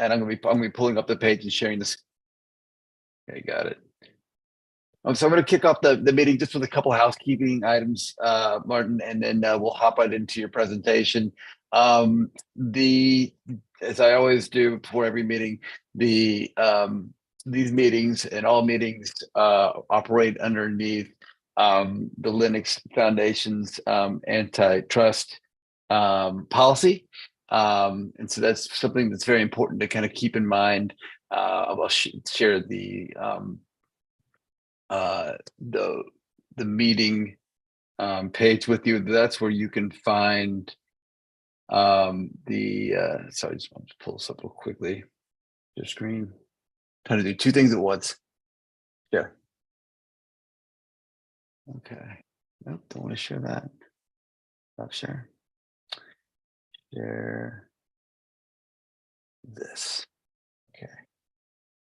and I'm gonna be pulling up the page and sharing this. Okay, got it. So I'm going to kick off the meeting just with a couple housekeeping items, Martin, and then we'll hop right into your presentation. As I always do before every meeting, these meetings and all meetings operate underneath the Linux Foundation's antitrust policy. And so that's something that's very important to kind of keep in mind. I'll share the meeting page with you. That's where you can find sorry, I just want to pull this up real quickly. Your screen. Trying to do two things at once. Yeah. Okay. Nope, don't want to share that. Stop share. Share this. Okay.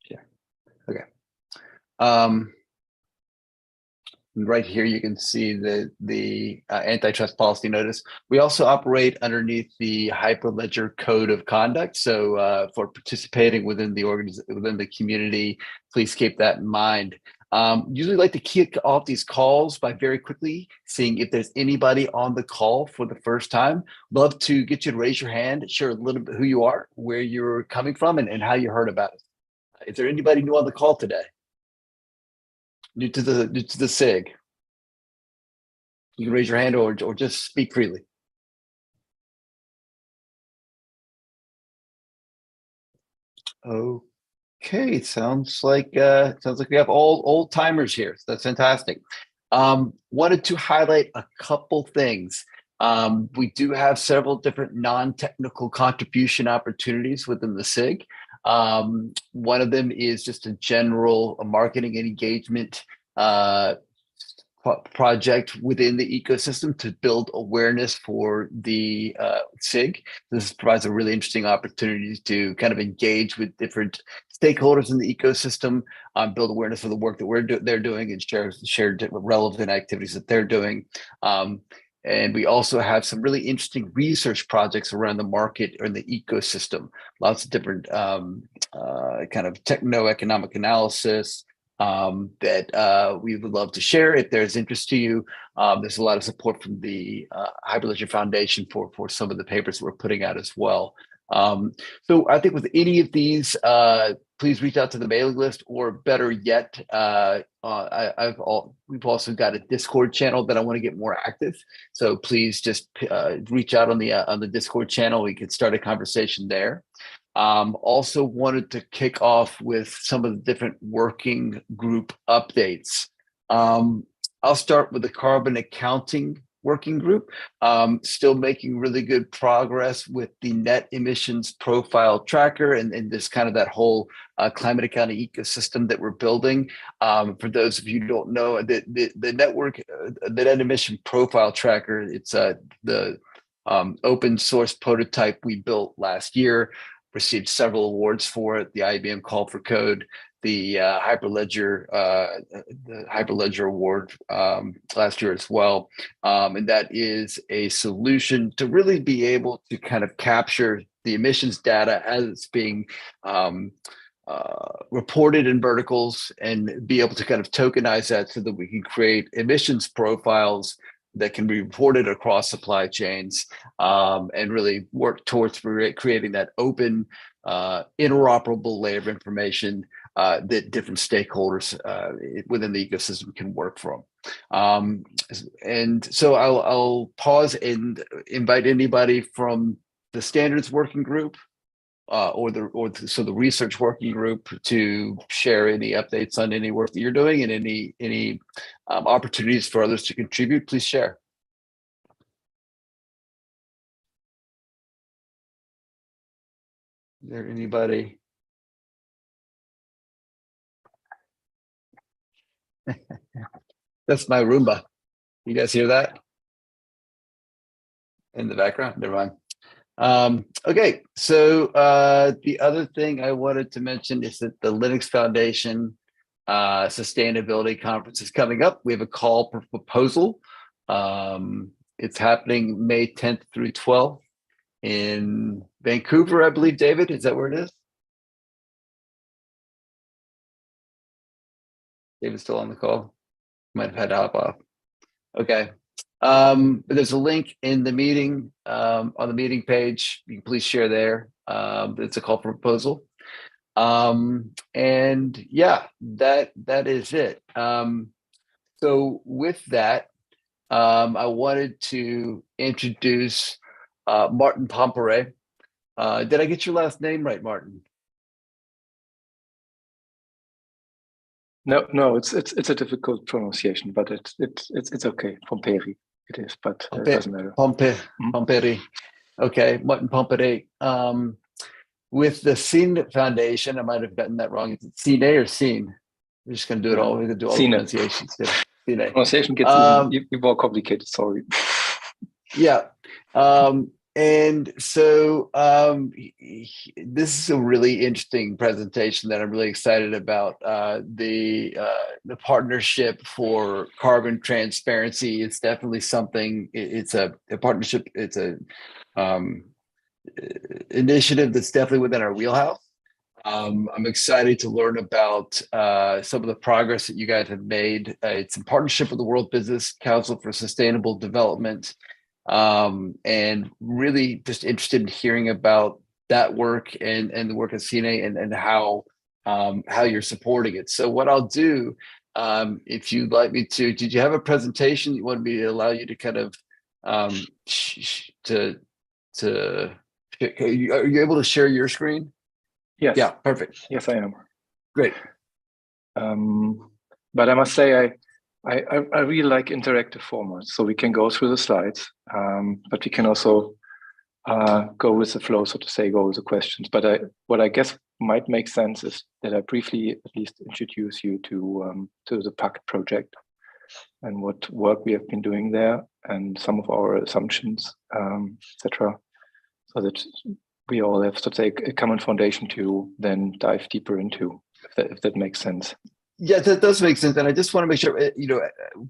Yeah. Okay. Right here, you can see the antitrust policy notice. We also operate underneath the Hyperledger Code of Conduct. So for participating within the community, please keep that in mind. Usually like to kick off these calls by very quickly seeing if there's anybody on the call for the first time. Love to get you to raise your hand, share a little bit who you are, where you're coming from, and how you heard about it. Is there anybody new on the call today? New to the SIG? You can raise your hand or just speak freely. Okay, sounds like we have all old timers here. So that's fantastic. Wanted to highlight a couple things. We do have several different non-technical contribution opportunities within the SIG. One of them is just a general marketing and engagement project within the ecosystem to build awareness for the SIG. This provides a really interesting opportunity to kind of engage with different stakeholders in the ecosystem, build awareness for the work that they're doing, and share relevant activities that they're doing. And we also have some really interesting research projects around the market or in the ecosystem. Lots of different kind of techno-economic analysis that we would love to share if there's interest to you. There's a lot of support from the Hyperledger Foundation for some of the papers that we're putting out as well. So I think with any of these, please reach out to the mailing list, or better yet, we've also got a Discord channel that I want to get more active. So please just reach out on the Discord channel. We can start a conversation there. Also wanted to kick off with some of the different working group updates. I'll start with the carbon accounting working group. Still making really good progress with the net emissions profile tracker and this kind of that whole climate accounting ecosystem that we're building. For those of you who don't know, the network, the net emission profile tracker, it's the open source prototype we built last year, received several awards for it, the IBM Call for Code, the Hyperledger Award last year as well. And that is a solution to really be able to kind of capture the emissions data as it's being reported in verticals and be able to kind of tokenize that so that we can create emissions profiles that can be reported across supply chains, and really work towards creating that open, interoperable layer of information that different stakeholders within the ecosystem can work from. And so I'll pause and invite anybody from the standards working group or the research working group to share any updates on any work that you're doing and any opportunities for others to contribute. Please share. Is there anybody? That's my Roomba. You guys hear that in the background? Never mind. Okay, so the other thing I wanted to mention is that the Linux Foundation Sustainability Conference is coming up. We have a call for proposal. It's happening May 10th through 12th in Vancouver, I believe. David, is that where it is? David's still on the call. Might have had to hop off. Okay. But there's a link in the meeting, on the meeting page. You can please share there. It's a call for proposal. And yeah, that is it. So with that, I wanted to introduce Martin Pompéry. Did I get your last name right, Martin? No, it's a difficult pronunciation, but it's okay. Pompéry it is, but it doesn't matter. Pompéry. Okay, Martin Pompéry. With the SINE Foundation, I might have gotten that wrong. Is it SINE or SINE? We're just going to do it all. We're going to do all the pronunciations. SINE. Pronunciation gets even more complicated. Sorry. Yeah. And so this is a really interesting presentation that I'm really excited about. The partnership for carbon transparency. It's definitely something. It's a partnership. It's a initiative that's definitely within our wheelhouse. I'm excited to learn about some of the progress that you guys have made. It's in partnership with the World Business Council for Sustainable Development. And really just interested in hearing about that work and the work of SINE and how you're supporting it. So what I'll do, if you'd like me to, did you have a presentation you wanted me to allow you to kind of are you able to share your screen? Yes. Yeah, perfect. Yes, I am. Great. But I must say I really like interactive formats, so we can go through the slides, but we can also go with the flow, so to say, go with the questions. But what I guess might make sense is that I briefly at least introduce you to the PACT project and what work we have been doing there and some of our assumptions, etc., so that we all have, so to say, a common foundation to then dive deeper into, if that makes sense. Yeah, that does make sense. And I just want to make sure,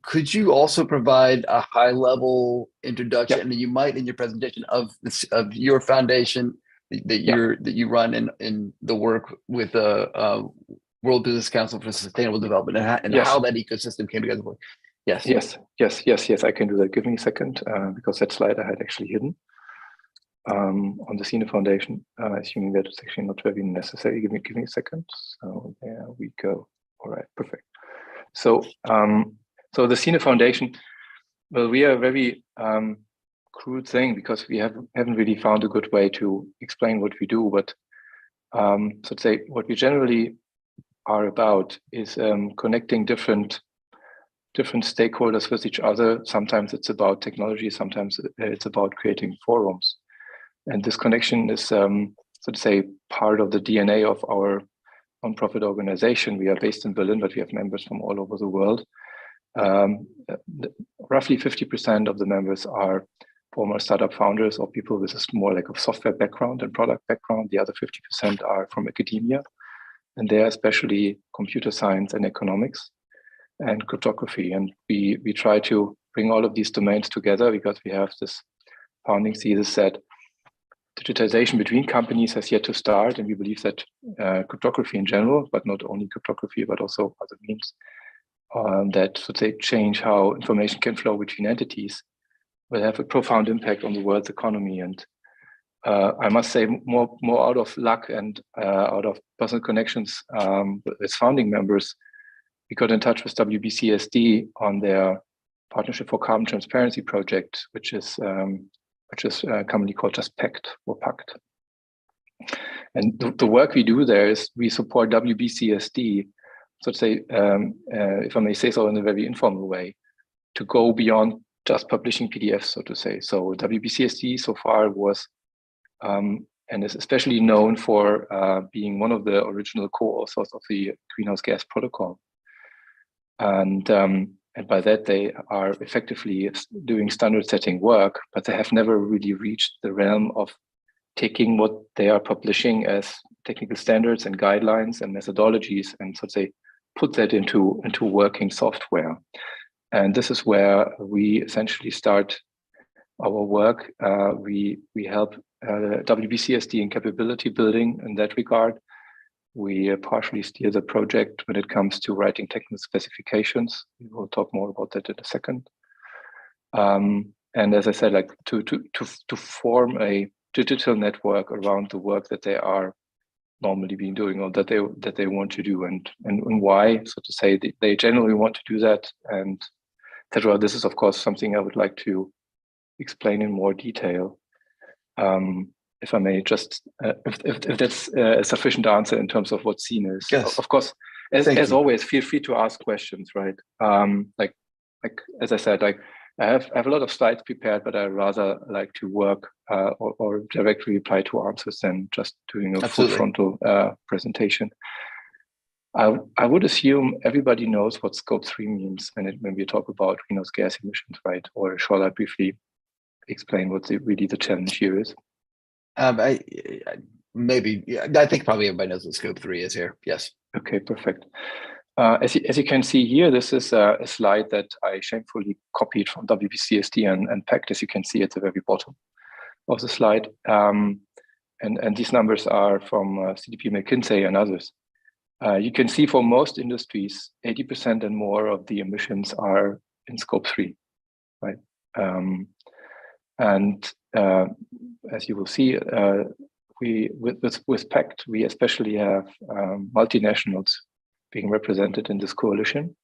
could you also provide a high-level introduction, and you might in your presentation of your foundation that you run in the work with the World Business Council for Sustainable Development and how that ecosystem came together? Yes. Yes, I can do that. Give me a second, because that slide I had actually hidden on the SINE Foundation, assuming that it's actually not very necessary. Give me a second. So there we go. All right, perfect. So, so the SINE Foundation, well, we are a very crude thing because we haven't really found a good way to explain what we do. But so to say, what we generally are about is connecting different stakeholders with each other. Sometimes it's about technology. Sometimes it's about creating forums. And this connection is, so to say, part of the DNA of our non-profit organization. We are based in Berlin, but we have members from all over the world. Roughly 50% of the members are former startup founders or people with a more like a software background and product background. The other 50% are from academia, and they're especially computer science and economics and cryptography. And we try to bring all of these domains together because we have this founding thesis that digitization between companies has yet to start, and we believe that cryptography in general, but not only cryptography, but also other means that, so to say, change how information can flow between entities, will have a profound impact on the world's economy. And I must say, more out of luck and out of personal connections with founding members, we got in touch with WBCSD on their Partnership for Carbon Transparency project, which is commonly called just PACT or PACT. And the work we do there is we support WBCSD, so to say, if I may say so in a very informal way, to go beyond just publishing PDFs, so to say. So WBCSD so far was, and is especially known for being one of the original co-authors of the Greenhouse Gas Protocol. And by that, they are effectively doing standard setting work, but they have never really reached the realm of taking what they are publishing as technical standards and guidelines and methodologies and, so to say, put that into working software. And this is where we essentially start our work. We help WBCSD in capability building in that regard. We partially steer the project when it comes to writing technical specifications. We will talk more about that in a second. And as I said, like to form a digital network around the work that they are normally being doing, or that they want to do, and why, so to say, they generally want to do that, and etc. This is of course something I would like to explain in more detail. If I may, just if that's a sufficient answer in terms of what SINE is. Yes. Of course, as always, feel free to ask questions, right? Like as I said, like I have a lot of slides prepared, but I rather like to work or directly reply to answers than just doing a full frontal presentation. I would assume everybody knows what Scope 3 means when we talk about greenhouse gas emissions, right? Or shall I briefly explain what really the challenge here is? Maybe. Yeah, I think probably everybody knows what Scope 3 is here. Yes. Okay, perfect. As you can see here, this is a slide that I shamefully copied from WBCSD and PACT, as you can see at the very bottom of the slide. And these numbers are from CDP, McKinsey, and others. You can see for most industries, 80% and more of the emissions are in Scope 3, right? As you will see, with PACT, we especially have multinationals being represented in this coalition.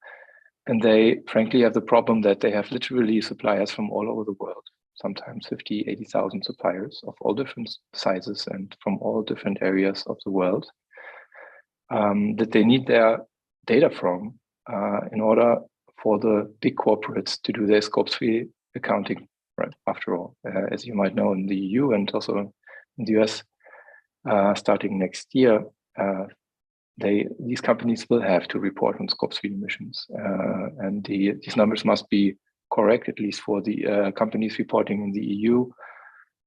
And they frankly have the problem that they have literally suppliers from all over the world, sometimes 50, 80,000 suppliers of all different sizes and from all different areas of the world, that they need their data from in order for the big corporates to do their Scope 3 accounting, right? After all, as you might know, in the EU and also in the US, starting next year, these companies will have to report on Scope 3 emissions, and these numbers must be correct, at least for the companies reporting in the EU.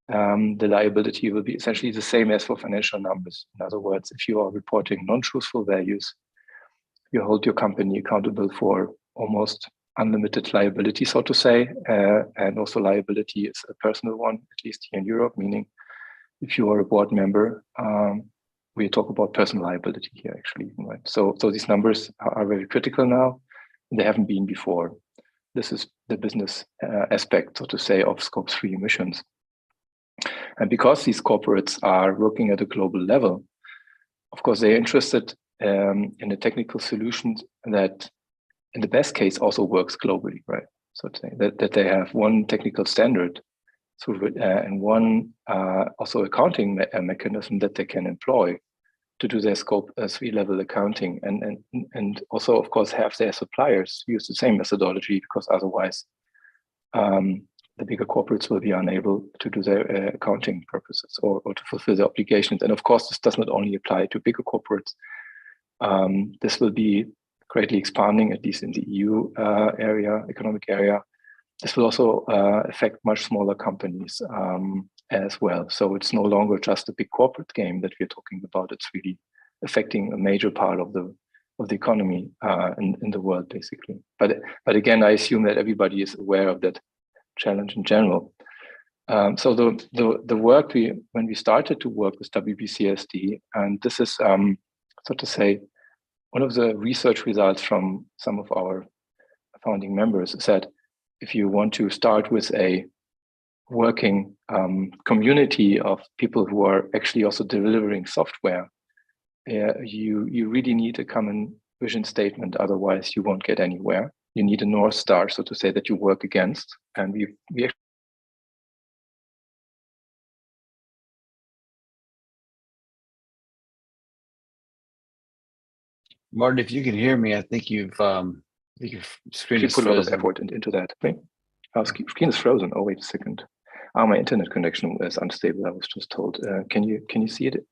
The liability will be essentially the same as for financial numbers. In other words, if you are reporting non-truthful values, you hold your company accountable for almost unlimited liability, so to say, and also liability is a personal one, at least here in Europe, meaning if you are a board member, we talk about personal liability here, actually, right? So these numbers are very critical now, and they haven't been before. This is the business aspect, so to say, of Scope 3 emissions. And because these corporates are working at a global level, of course, they're interested in a technical solution that, in the best case, also works globally, right? So to say that they have one technical standard, and one also accounting mechanism that they can employ to do their Scope 3 level accounting, and also, of course, have their suppliers use the same methodology, because otherwise the bigger corporates will be unable to do their accounting purposes or to fulfill their obligations. And of course, this does not only apply to bigger corporates. This will be greatly expanding, at least in the EU economic area. This will also affect much smaller companies as well. So it's no longer just a big corporate game that we're talking about. It's really affecting a major part of the economy in the world, basically. But again, I assume that everybody is aware of that challenge in general. So the work when we started to work with WBCSD, and this is so to say one of the research results from some of our founding members, is that if you want to start with a working community of people who are actually also delivering software, you really need a common vision statement. Otherwise, you won't get anywhere. You need a North Star, so to say, that you work against. And we actually Martin, if you can hear me, I think your screen is put a lot of frozen. effort into that. Our screen is frozen. Oh, wait a second. My internet connection is unstable, I was just told. Can you see it?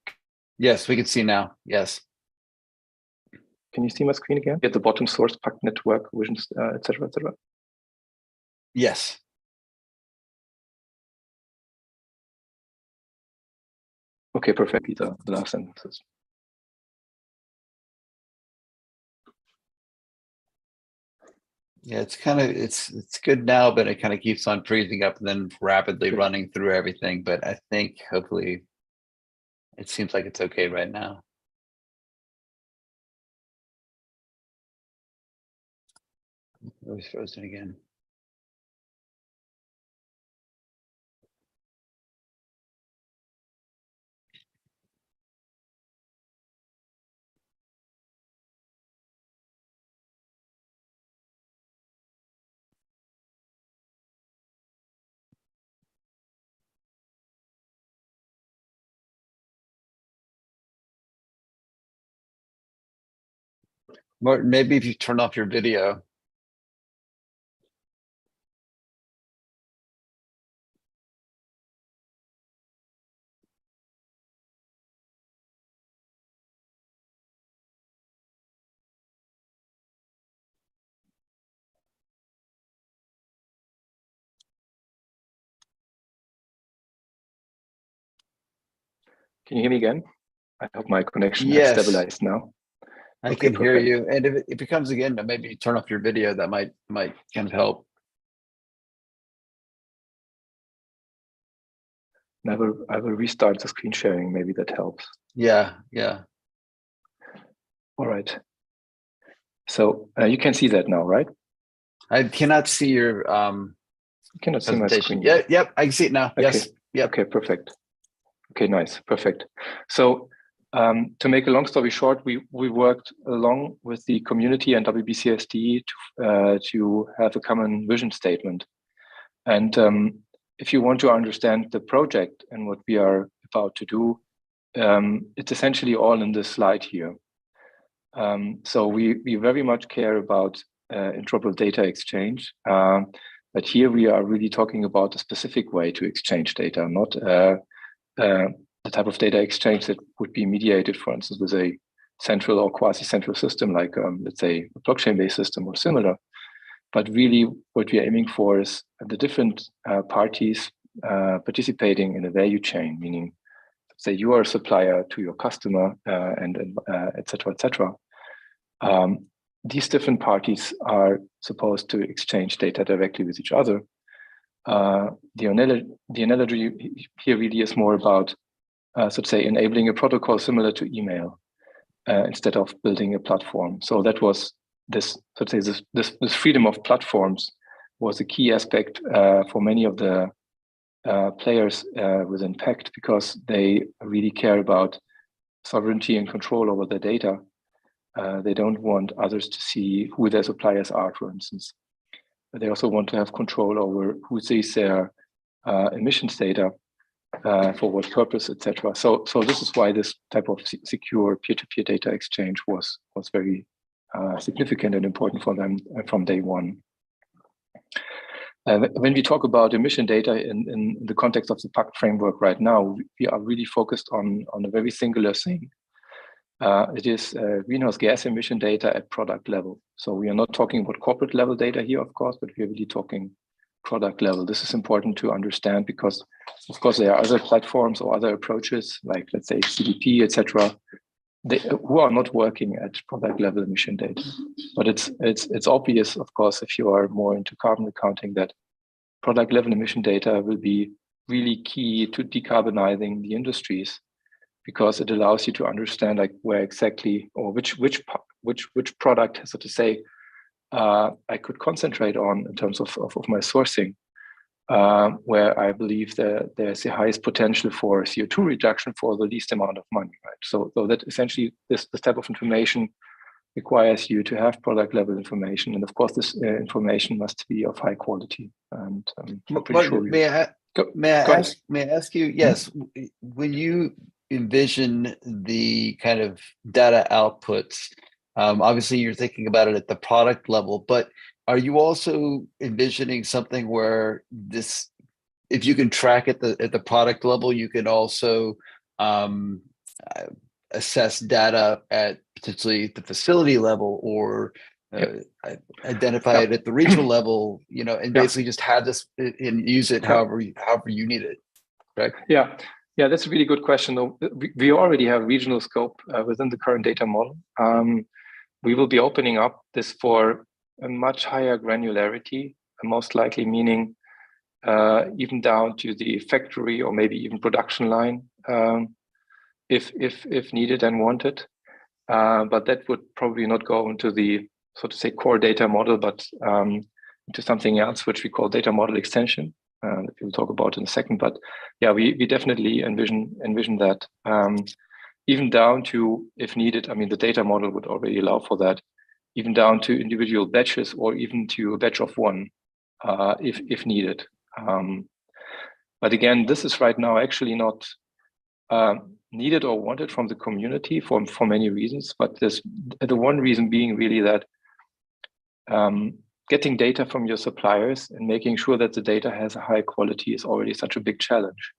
Yes, we can see now. Yes. Can you see my screen again? At the bottom, source, PACT network, visions, etc., etc. Yes. Okay, perfect. The last sentences. Yeah, it's good now, but it kind of keeps on freezing up and then rapidly running through everything. But I think hopefully it seems like it's okay right now. Oh, he's frozen again. Martin, maybe if you turn off your video. Can you hear me again? I hope my connection has Yes, stabilized now. I Okay, can hear perfect. you. And if it comes again, maybe turn off your video. That might kind of help. I will restart the screen sharing. Maybe that helps. Yeah. All right. So you can see that now, right? I cannot see your You cannot see my screen. Yeah, yep, I can see it now. Okay. Yes. Yep. Okay, perfect. Okay, nice, perfect. So to make a long story short, we worked along with the community and WBCSD to have a common vision statement. And if you want to understand the project and what we are about to do, it's essentially all in this slide here. So we very much care about interoperable data exchange. But here we are really talking about a specific way to exchange data, not the type of data exchange that would be mediated, for instance, with a central or quasi-central system, like let's say a blockchain-based system or similar. But really what we are aiming for is the different parties participating in a value chain, meaning, say you are a supplier to your customer and et cetera. These different parties are supposed to exchange data directly with each other. The analogy here really is more about, so to say, enabling a protocol similar to email instead of building a platform. So that was this, so to say, this freedom of platforms was a key aspect for many of the players within PACT, because they really care about sovereignty and control over their data. They don't want others to see who their suppliers are, for instance. But they also want to have control over who sees their emissions data, for what purpose, etc. So this is why this type of secure peer-to-peer data exchange was very significant and important for them from day one. When we talk about emission data in the context of the PACT framework right now, we are really focused on a very singular thing. It is greenhouse gas emission data at product level. So we are not talking about corporate level data here, of course, but we are really talking product level. This is important to understand because, of course, there are other platforms or other approaches, like let's say CDP, etc., who are not working at product level emission data. But it's obvious, of course, if you are more into carbon accounting, that product level emission data will be really key to decarbonizing the industries, because it allows you to understand like where exactly or which product, so to say, I could concentrate on in terms of my sourcing, where I believe that there's the highest potential for CO2 reduction for the least amount of money, right? So that essentially this type of information requires you to have product level information, and of course this information must be of high quality. And I'm pretty sure. May I ask you? Yes, when you envision the kind of data outputs, obviously you're thinking about it at the product level, but are you also envisioning something where this, if you can track at the product level, you can also assess data at potentially the facility level, or identify it at the regional level, and basically just have this and use it however you need it, right? Yeah, that's a really good question. Though we already have regional scope within the current data model. We will be opening up this for a much higher granularity, most likely meaning even down to the factory or maybe even production line, if needed and wanted. But that would probably not go into the so to say, core data model, but into something else, which we call data model extension, that we'll talk about in a second. But yeah, we definitely envision that, even down to, if needed, I mean, the data model would already allow for that, even down to individual batches or even to a batch of one, if needed. But again, this is right now actually not needed or wanted from the community for many reasons. But the one reason being really that getting data from your suppliers and making sure that the data has a high quality is already such a big challenge.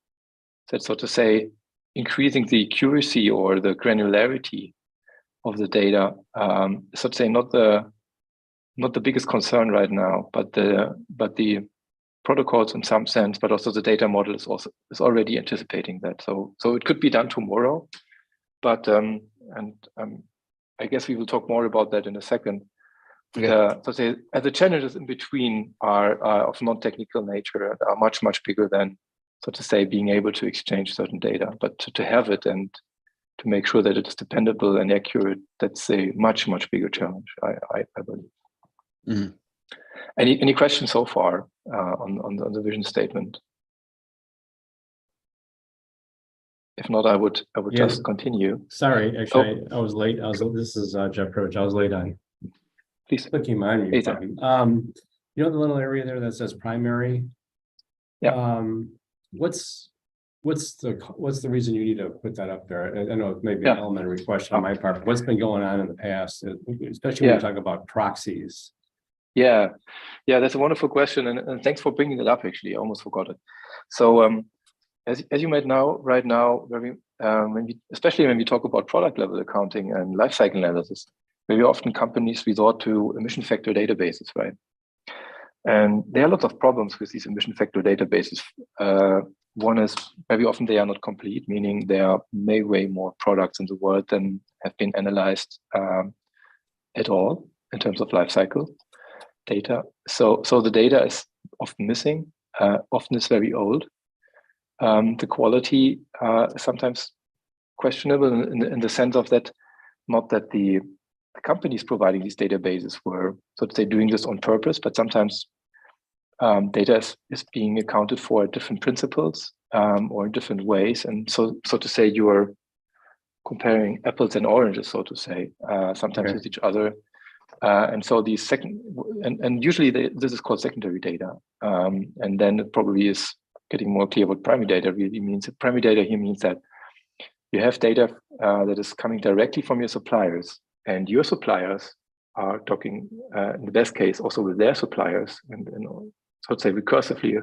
That, so to say, increasing the accuracy or the granularity of the data, so to say, not the biggest concern right now, but the protocols in some sense, but also the data model is already anticipating that. So it could be done tomorrow, but I guess we will talk more about that in a second. Okay. So say, the challenges in between are of non-technical nature and are much bigger than, so to say, being able to exchange certain data, but to have it and to make sure that it is dependable and accurate, that's a much bigger challenge, I believe. Mm-hmm. Any questions so far on the vision statement? If not, I would just continue. Sorry, actually, I was late. This is Jeff Roach. I was late on. Please. Clicking mine. You know the little area there that says primary? Yeah. What's the reason you need to put that up there? I know it may be an elementary question on my part, but what's been going on in the past, especially when you talk about proxies? Yeah, that's a wonderful question, and thanks for bringing it up. Actually, I almost forgot it. So, as you might know, right now, especially when we talk about product level accounting and lifecycle analysis, very often companies resort to emission factor databases, right? And there are lots of problems with these emission factor databases. One is very often they are not complete, meaning there are way more products in the world than have been analyzed at all in terms of lifecycle data. So the data is often missing, often is very old. The quality is sometimes questionable in the sense of that, not that the companies providing these databases were, so to say, doing this on purpose, but sometimes data is being accounted for at different principles or in different ways. And so to say, you are comparing apples and oranges, so to say, sometimes with each other. And so these and usually this is called secondary data. And then it probably is getting more clear what primary data really means. Primary data here means that you have data that is coming directly from your suppliers, and your suppliers are talking, in the best case, also with their suppliers, and so to say recursively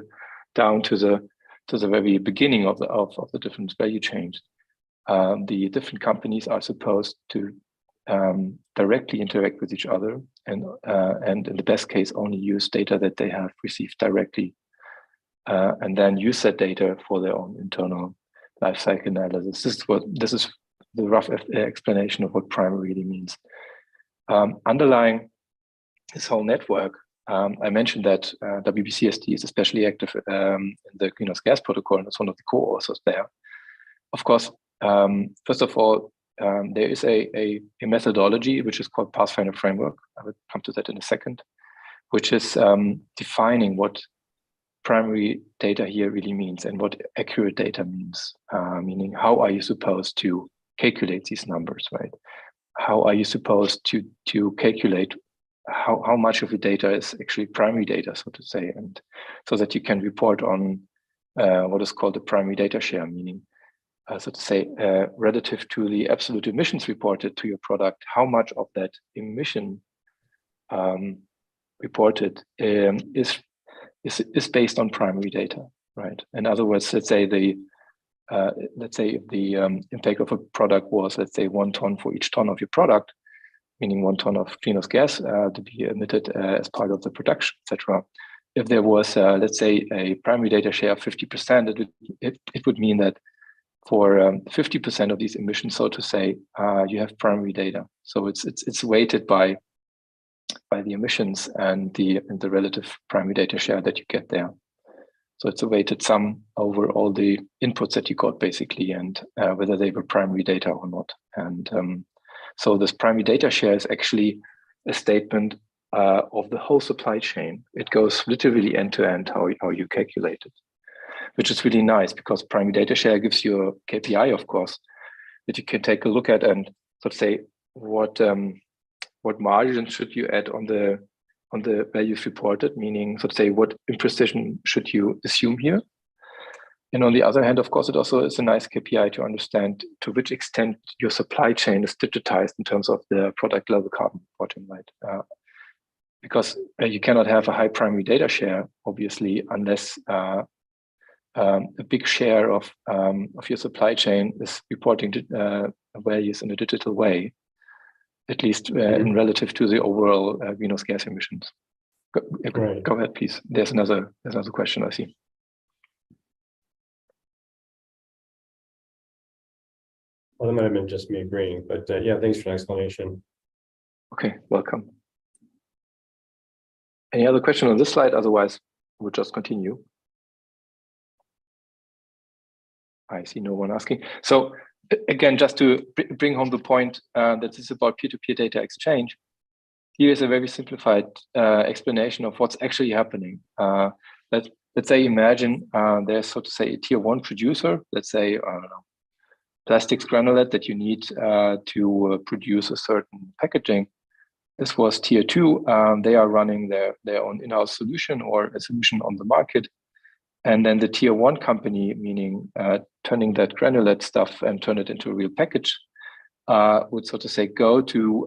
down to the very beginning of the different value chains. The different companies are supposed to directly interact with each other, and in the best case only use data that they have received directly, and then use that data for their own internal lifecycle analysis. This is the rough explanation of what primary really means. Underlying this whole network, I mentioned that WBCSD is especially active in the greenhouse gas protocol, and it's one of the co-authors there. Of course, first of all, there is a methodology which is called Pathfinder framework. I will come to that in a second, which is defining what primary data here really means and what accurate data means, meaning how are you supposed to calculate these numbers, right? How are you supposed to calculate how much of the data is actually primary data, so to say, and so that you can report on what is called the primary data share, meaning so to say, relative to the absolute emissions reported to your product, how much of that emission reported is based on primary data, right? In other words, let's say the impact of a product was, let's say, 1 ton for each ton of your product, meaning 1 ton of greenhouse gas to be emitted as part of the production, etc. If there was, let's say, a primary data share of 50%, it would mean that for 50% of these emissions, so to say, you have primary data. So it's weighted by the emissions and the relative primary data share that you get there. So it's a weighted sum over all the inputs that you got, basically, and whether they were primary data or not. And so this primary data share is actually a statement of the whole supply chain. It goes literally end to end how you calculate it, which is really nice because primary data share gives you a KPI, of course, that you can take a look at and sort of say what margin should you add on the values reported, meaning sort of say what imprecision should you assume here. And on the other hand, of course, it also is a nice KPI to understand to which extent your supply chain is digitized in terms of the product level carbon reporting, right? Because you cannot have a high primary data share, obviously, unless a big share of your supply chain is reporting values in a digital way, at least in relative to the overall greenhouse gas emissions. Go ahead, please. There's another question I see. Well, that might have been just me agreeing, but yeah, thanks for the explanation. Okay, welcome. Any other question on this slide? Otherwise, we'll just continue. I see no one asking. So again, just to bring home the point that this is about peer-to-peer data exchange, here is a very simplified explanation of what's actually happening. Let's say imagine there's, so to say, a tier 1 producer, let's say, I don't know, plastics granulate that you need to produce a certain packaging. This was tier 2. They are running their own in-house solution or a solution on the market. And then the tier 1 company, meaning turning that granulate stuff and turn it into a real package, would, so to say, go to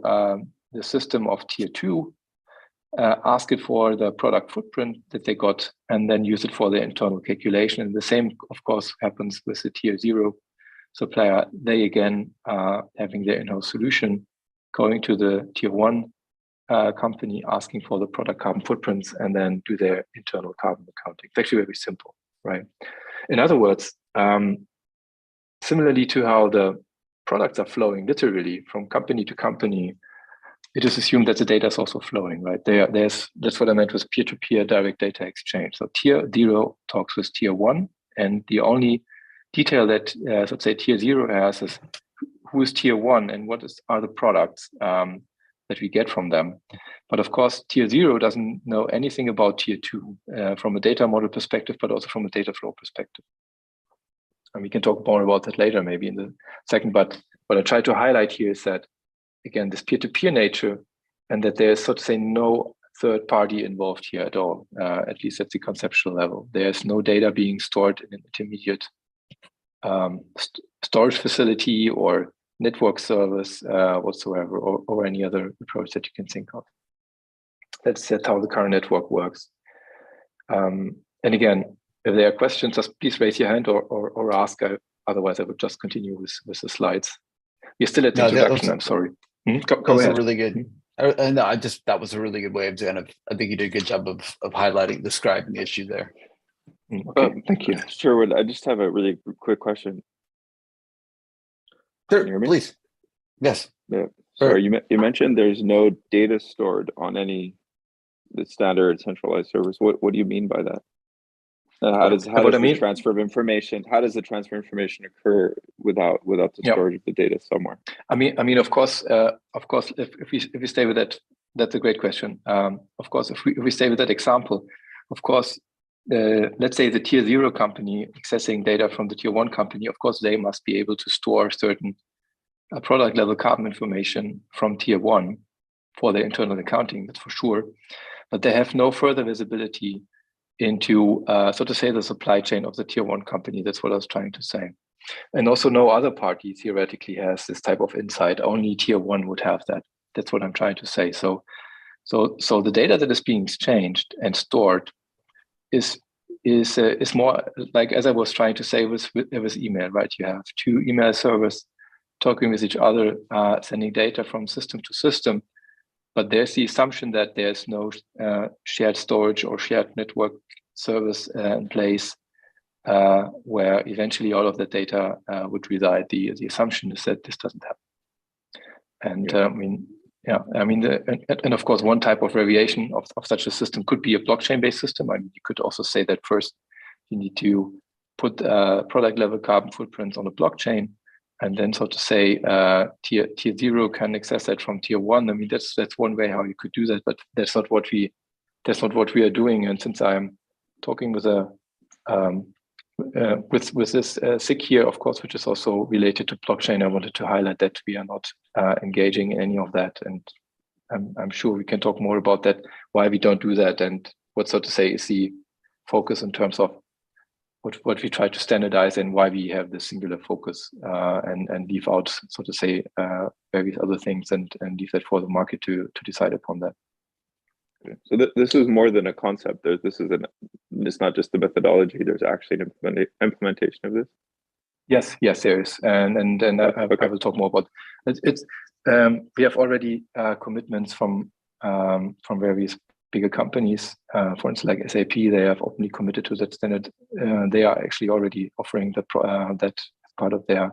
the system of tier 2, ask it for the product footprint that they got, and then use it for their internal calculation. And the same, of course, happens with the tier 0 supplier. They again having their in-house solution, going to the tier 1 company, asking for the product carbon footprints, and then do their internal carbon accounting. It's actually very simple, right? In other words, similarly to how the products are flowing literally from company to company, it is assumed that the data is also flowing, right? That's what I meant with peer-to-peer direct data exchange. So tier 0 talks with tier 1, and the only detail that, let's say, tier 0 has is who is tier 1 and what are the products that we get from them. But of course, tier 0 doesn't know anything about tier 2 from a data model perspective, but also from a data flow perspective. And we can talk more about that later, maybe in the second. But what I try to highlight here is that, again, this peer-to-peer nature, and that there's, so to say, no third party involved here at all, at least at the conceptual level. There's no data being stored in an intermediate storage facility or network service whatsoever, or any other approach that you can think of. That's how the current network works. And again, if there are questions, just please raise your hand or ask. Otherwise, I would just continue with the slides. You're still at the introduction. I'm sorry. Go ahead. Really good. No, that was a really good way of doing it. I think you did a good job of highlighting, describing the issue there. Okay, thank you. Sherwood, I just have a really quick question. Sure, please. Yes. Yeah. So you mentioned there's no data stored on any the standard centralized servers. What do you mean by that? How does the transfer of information? How does the transfer of information occur without the storage of the data somewhere? I mean, of course, if we stay with that, that's a great question. Of course, if we stay with that example, of course, let's say the tier 0 company accessing data from the tier 1 company, of course, they must be able to store certain product level carbon information from tier 1 for their internal accounting, that's for sure. But they have no further visibility into, so to say, the supply chain of the tier 1 company. That's what I was trying to say. And also no other party theoretically has this type of insight. Only tier 1 would have that. That's what I'm trying to say. So the data that is being exchanged and stored is more like, as I was trying to say with email, right? You have 2 email servers talking with each other, sending data from system to system. But there's the assumption that there's no shared storage or shared network service in place where eventually all of the data would reside. The assumption is that this doesn't happen. And and of course, one type of variation of such a system could be a blockchain-based system. I mean, you could also say that first you need to put product level carbon footprints on a blockchain, then so to say tier 0 can access that from tier 1. I mean, that's one way how you could do that, but that's not what we are doing. And since I'm talking with a with this SIG here, of course, which is also related to blockchain, I wanted to highlight that we are not engaging in any of that. And I'm sure we can talk more about that, why we don't do that, and what, so to say, is the focus in terms of what we try to standardize and why we have this singular focus and leave out, so to say, various other things and leave that for the market to decide upon that. So this is more than a concept. It's not just the methodology. There's actually an implementation of this. Yes, there is, and I will talk more about it. We have already commitments from various bigger companies. For instance, like SAP, they have openly committed to that standard. They are actually already offering that as part of their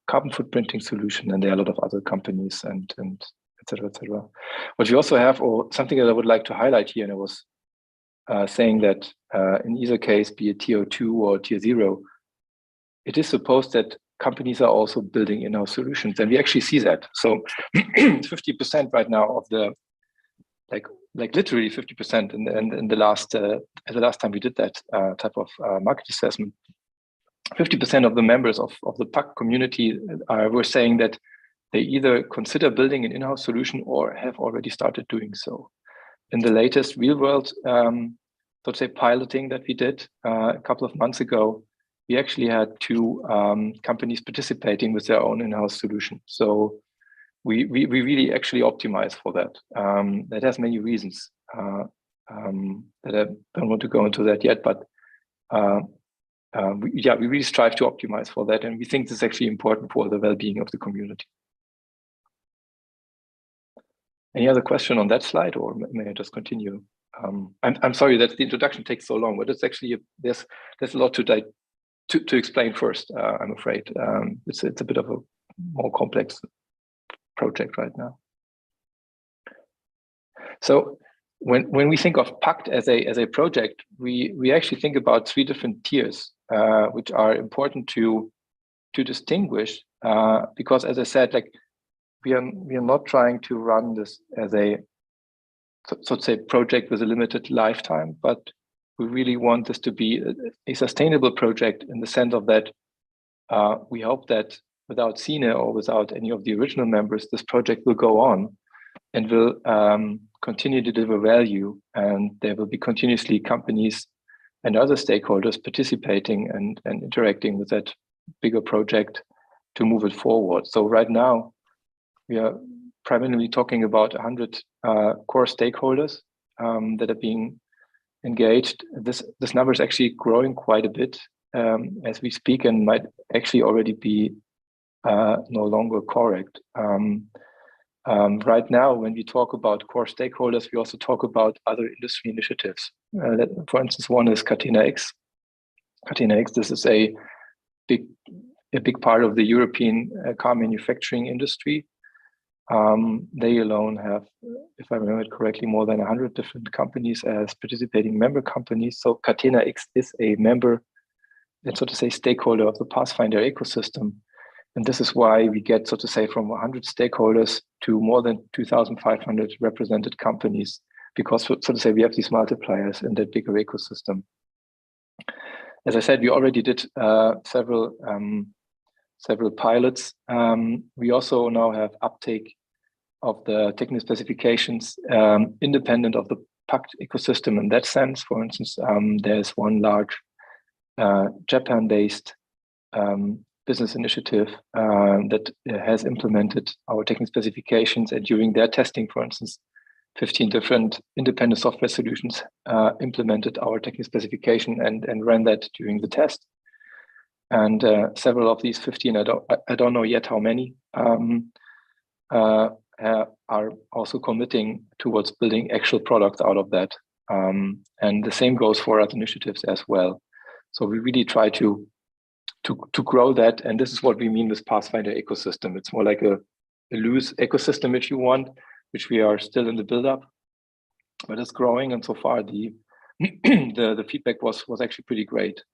carbon footprinting solution, and there are a lot of other companies and et cetera, et cetera. What we also have, or something that I would like to highlight here, and I was saying that in either case, be it tier 2 or tier 0, it is supposed that companies are also building in-house solutions, and we actually see that. So 50% right now of the, like literally 50% in the last time we did that type of market assessment, 50% of the members of the PACT community were saying that they either consider building an in-house solution or have already started doing so. In the latest real-world, so to say, piloting that we did a couple of months ago, we actually had 2 companies participating with their own in-house solution. So we really actually optimize for that. That has many reasons that I don't want to go into that yet, but we really strive to optimize for that, and we think this is actually important for the well-being of the community. Any other question on that slide, or may I just continue? I'm sorry that the introduction takes so long, but it's actually there's a lot to explain first. I'm afraid it's a bit of a more complex project right now. So when we think of PACT as a project, we actually think about 3 different tiers, which are important to distinguish, because, as I said, like we are not trying to run this as a, so to say, project with a limited lifetime, but we really want this to be a sustainable project in the sense of that we hope that without SINE or without any of the original members, this project will go on and will continue to deliver value, and there will be continuously companies and other stakeholders participating and interacting with that bigger project to move it forward. So right now, we are primarily talking about 100 core stakeholders that are being engaged. This number is actually growing quite a bit as we speak, and might actually already be no longer correct. Right now, when we talk about core stakeholders, we also talk about other industry initiatives. For instance, one is Catena X. Catena X, this is a big part of the European car manufacturing industry. They alone have, if I remember it correctly, more than 100 different companies as participating member companies. So Catena X is a member and, so to say, stakeholder of the Pathfinder ecosystem. And this is why we get, so to say, from 100 stakeholders to more than 2,500 represented companies, because, so to say, we have these multipliers in that bigger ecosystem. As I said, we already did several pilots. We also now have uptake of the technical specifications independent of the PACT ecosystem in that sense. For instance, there's one large Japan-based business initiative that has implemented our technical specifications, and during their testing, for instance, 15 different independent software solutions implemented our technical specification and ran that during the test. And several of these 15, I don't know yet how many, are also committing towards building actual products out of that. And the same goes for other initiatives as well. So we really try to grow that, and this is what we mean with Pathfinder ecosystem. It's more like a loose ecosystem, if you want, which we are still in the build-up, but it's growing, and so far the feedback was actually pretty great.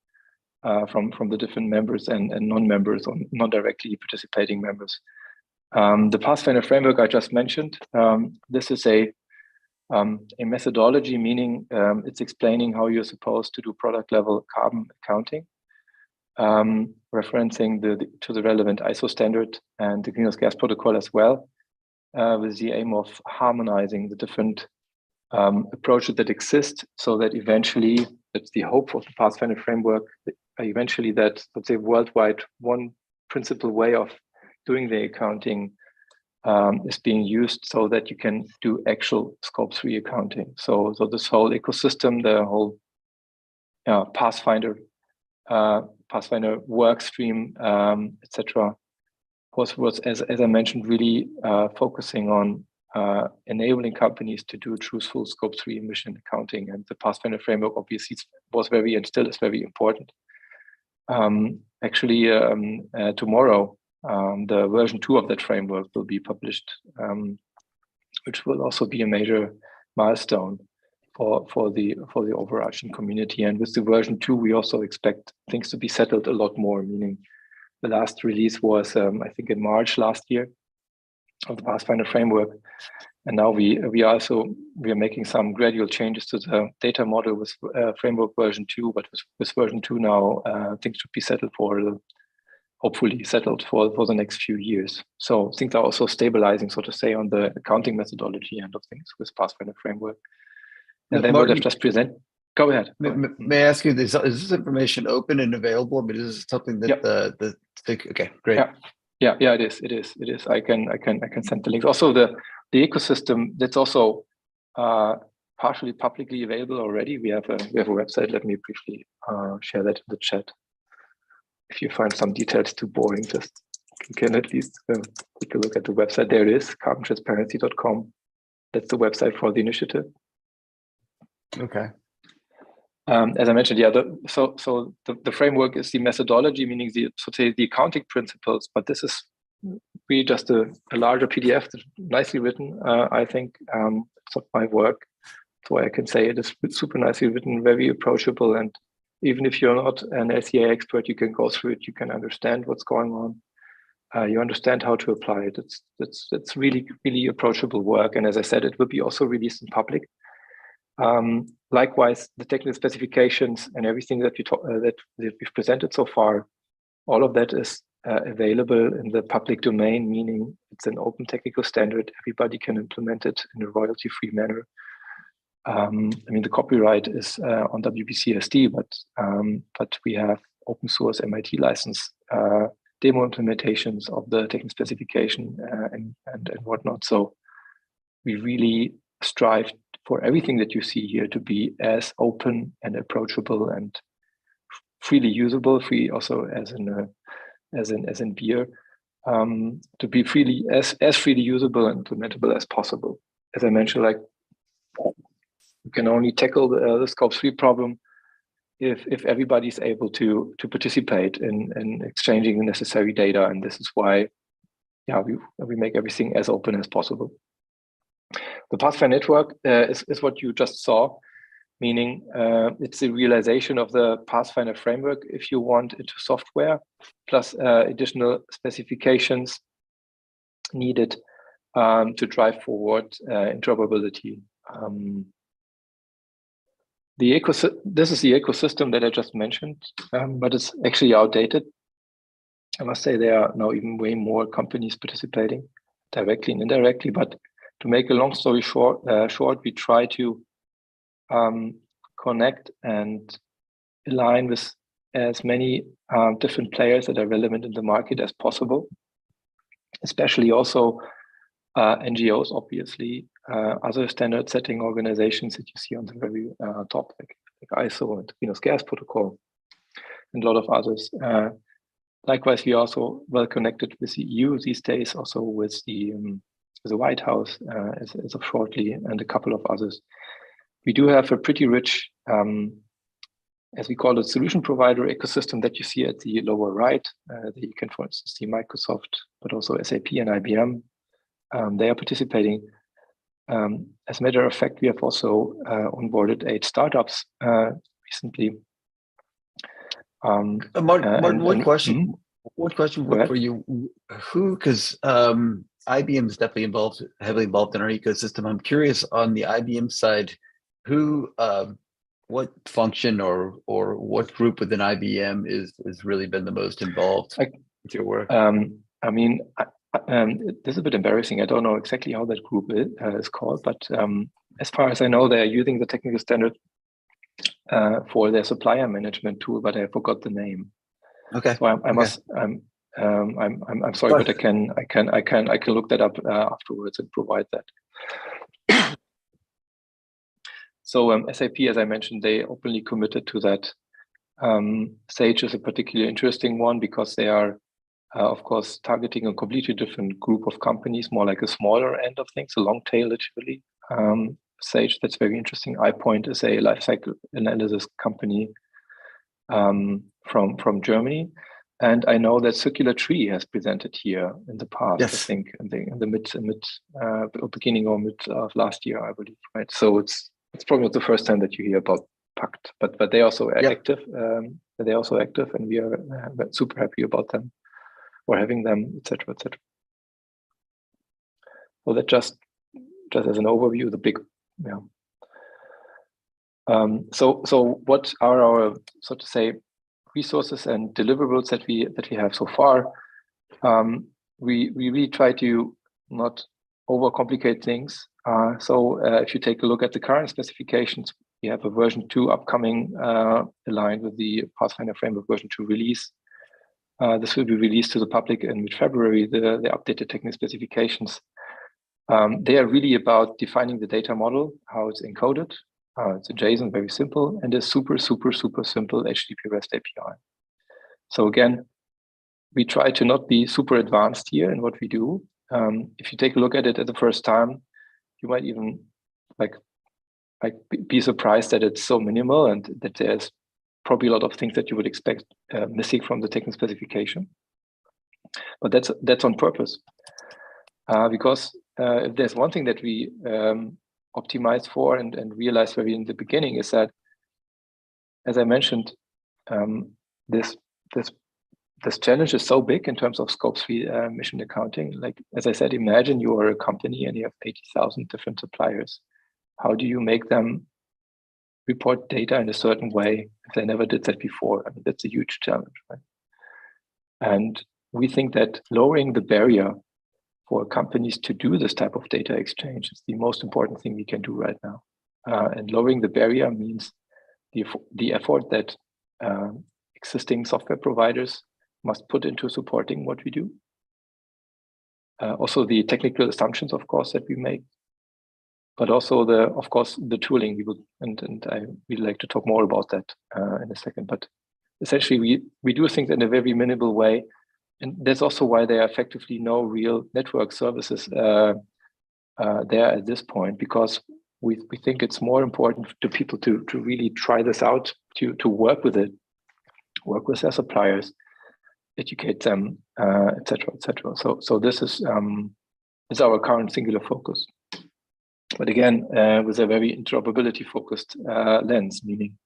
from the different members and non-members or non-directly participating members. The Pathfinder framework I just mentioned, this is a methodology, meaning it's explaining how you're supposed to do product level carbon accounting, referencing to the relevant ISO standard and the greenhouse gas protocol as well, with the aim of harmonizing the different approaches that exist, so that eventually, that's the hope of the Pathfinder framework, eventually that, let's say, worldwide, one principal way of doing the accounting is being used so that you can do actual scope 3 accounting. So this whole ecosystem, the whole Pathfinder work stream, etc., was as I mentioned, really focusing on enabling companies to do truthful scope 3 emission accounting. And the Pathfinder framework obviously was very, and still is very important. Actually, tomorrow, the version 2 of that framework will be published, which will also be a major milestone for the overarching community. And with the version 2, we also expect things to be settled a lot more, meaning the last release was, I think, in March last year of the Pathfinder framework. And now we are making some gradual changes to the data model with framework version 2, but with version 2 now, things should be settled hopefully settled for the next few years. So things are also stabilizing, so to say, on the accounting methodology end of things with Pathfinder framework. And then Martin, what I've just presented. Go ahead. May I ask you this? Is this information open and available? I mean, is this something that okay, great. Yeah, it is. I can send the links. Also, the ecosystem, that's also partially publicly available already. We have a website. Let me briefly share that in the chat. If you find some details too boring, just you can at least take a look at the website. There it is, carbontransparency.com. That's the website for the initiative. Okay. As I mentioned, so the framework is the methodology, meaning the accounting principles, but this is really just a larger PDF, nicely written. I think it's not my work, so I can say it is super nicely written, very approachable, and even if you're not an SEA expert, you can go through it, you can understand what's going on, you understand how to apply it. It's really, really approachable work, and as I said, it will be also released in public. Likewise, the technical specifications and everything that we've presented so far, all of that is available in the public domain, meaning it's an open technical standard. Everybody can implement it in a royalty-free manner. I mean, the copyright is on WBCSD, but we have open source MIT license demo implementations of the technical specification and whatnot. So we really strive for everything that you see here to be as open and approachable and freely usable, free also as in beer, to be freely as freely usable and implementable as possible. As I mentioned, like, you can only tackle the scope 3 problem if everybody's able to participate in exchanging the necessary data, and this is why we make everything as open as possible. The Pathfinder Network is what you just saw, meaning it's the realization of the Pathfinder framework, if you want, into software, plus additional specifications needed to drive forward interoperability. This is the ecosystem that I just mentioned, but it's actually outdated. I must say there are now even way more companies participating directly and indirectly, but to make a long story short, we try to connect and align with as many different players that are relevant in the market as possible, especially also NGOs, obviously, other standard setting organizations that you see on the very top, like ISO and greenhouse gas protocol, and a lot of others. Likewise, we are also well connected with the EU these days, also with the White House as of shortly, and a couple of others. We do have a pretty rich, as we call it, solution provider ecosystem that you see at the lower right. You can, for instance, see Microsoft, but also SAP and IBM. They are participating. As a matter of fact, we have also onboarded 8 startups recently Martin, one question. One question Go ahead. for you. Who, because IBM is definitely heavily involved in our ecosystem. I'm curious on the IBM side, who, what function or what group within IBM is really been the most involved with your work? I mean, this is a bit embarrassing. I don't know exactly how that group is called, but as far as I know, they're using the technical standard for their supplier management tool, but I forgot the name. Okay. So I'm sorry, but I can look that up afterwards and provide that. So SAP, as I mentioned, they openly committed to that. Sage is a particularly interesting one because they are, of course, targeting a completely different group of companies, more like a smaller end of things, a long tail, literally. Sage, that's very interesting. iPoint is a lifecycle analysis company from Germany. And I know that Circular Tree has presented here in the past, yes. I think, in the beginning or mid of last year, I believe, right? So it's probably not the first time that you hear about PACT, but they also are active. They're also active, and we are super happy about them or having them, etc., etc. Well, that just as an overview, the big, So what are our, so to say, resources and deliverables that we have so far? We really try to not overcomplicate things. So if you take a look at the current specifications, we have a version 2 upcoming, aligned with the Pathfinder Framework version 2 release. This will be released to the public in mid-February, the updated technical specifications. They are really about defining the data model, how it's encoded. It's a JSON, very simple, and a super, super, super simple HTTP REST API. So again, we try to not be super advanced here in what we do. If you take a look at it at the first time, you might even be surprised that it's so minimal and that there's probably a lot of things that you would expect missing from the technical specification. But that's on purpose, because if there's one thing that we optimize for and realize very in the beginning is that, as I mentioned, this challenge is so big in terms of scope 3 emission accounting. Like, as I said, imagine you are a company and you have 80,000 different suppliers. How do you make them report data in a certain way if they never did that before? I mean, that's a huge challenge, right? And we think that lowering the barrier for companies to do this type of data exchange is the most important thing we can do right now. And lowering the barrier means the effort that existing software providers must put into supporting what we do. Also the technical assumptions, of course, that we make, but also of course, the tooling we would, and I would like to talk more about that in a second. But essentially, we do things in a very minimal way. And that's also why there are effectively no real network services there at this point, because we think it's more important to people to really try this out, to work with it, work with their suppliers, educate them, etc., etc. So this is our current singular focus. But again, with a very interoperability focused lens, meaning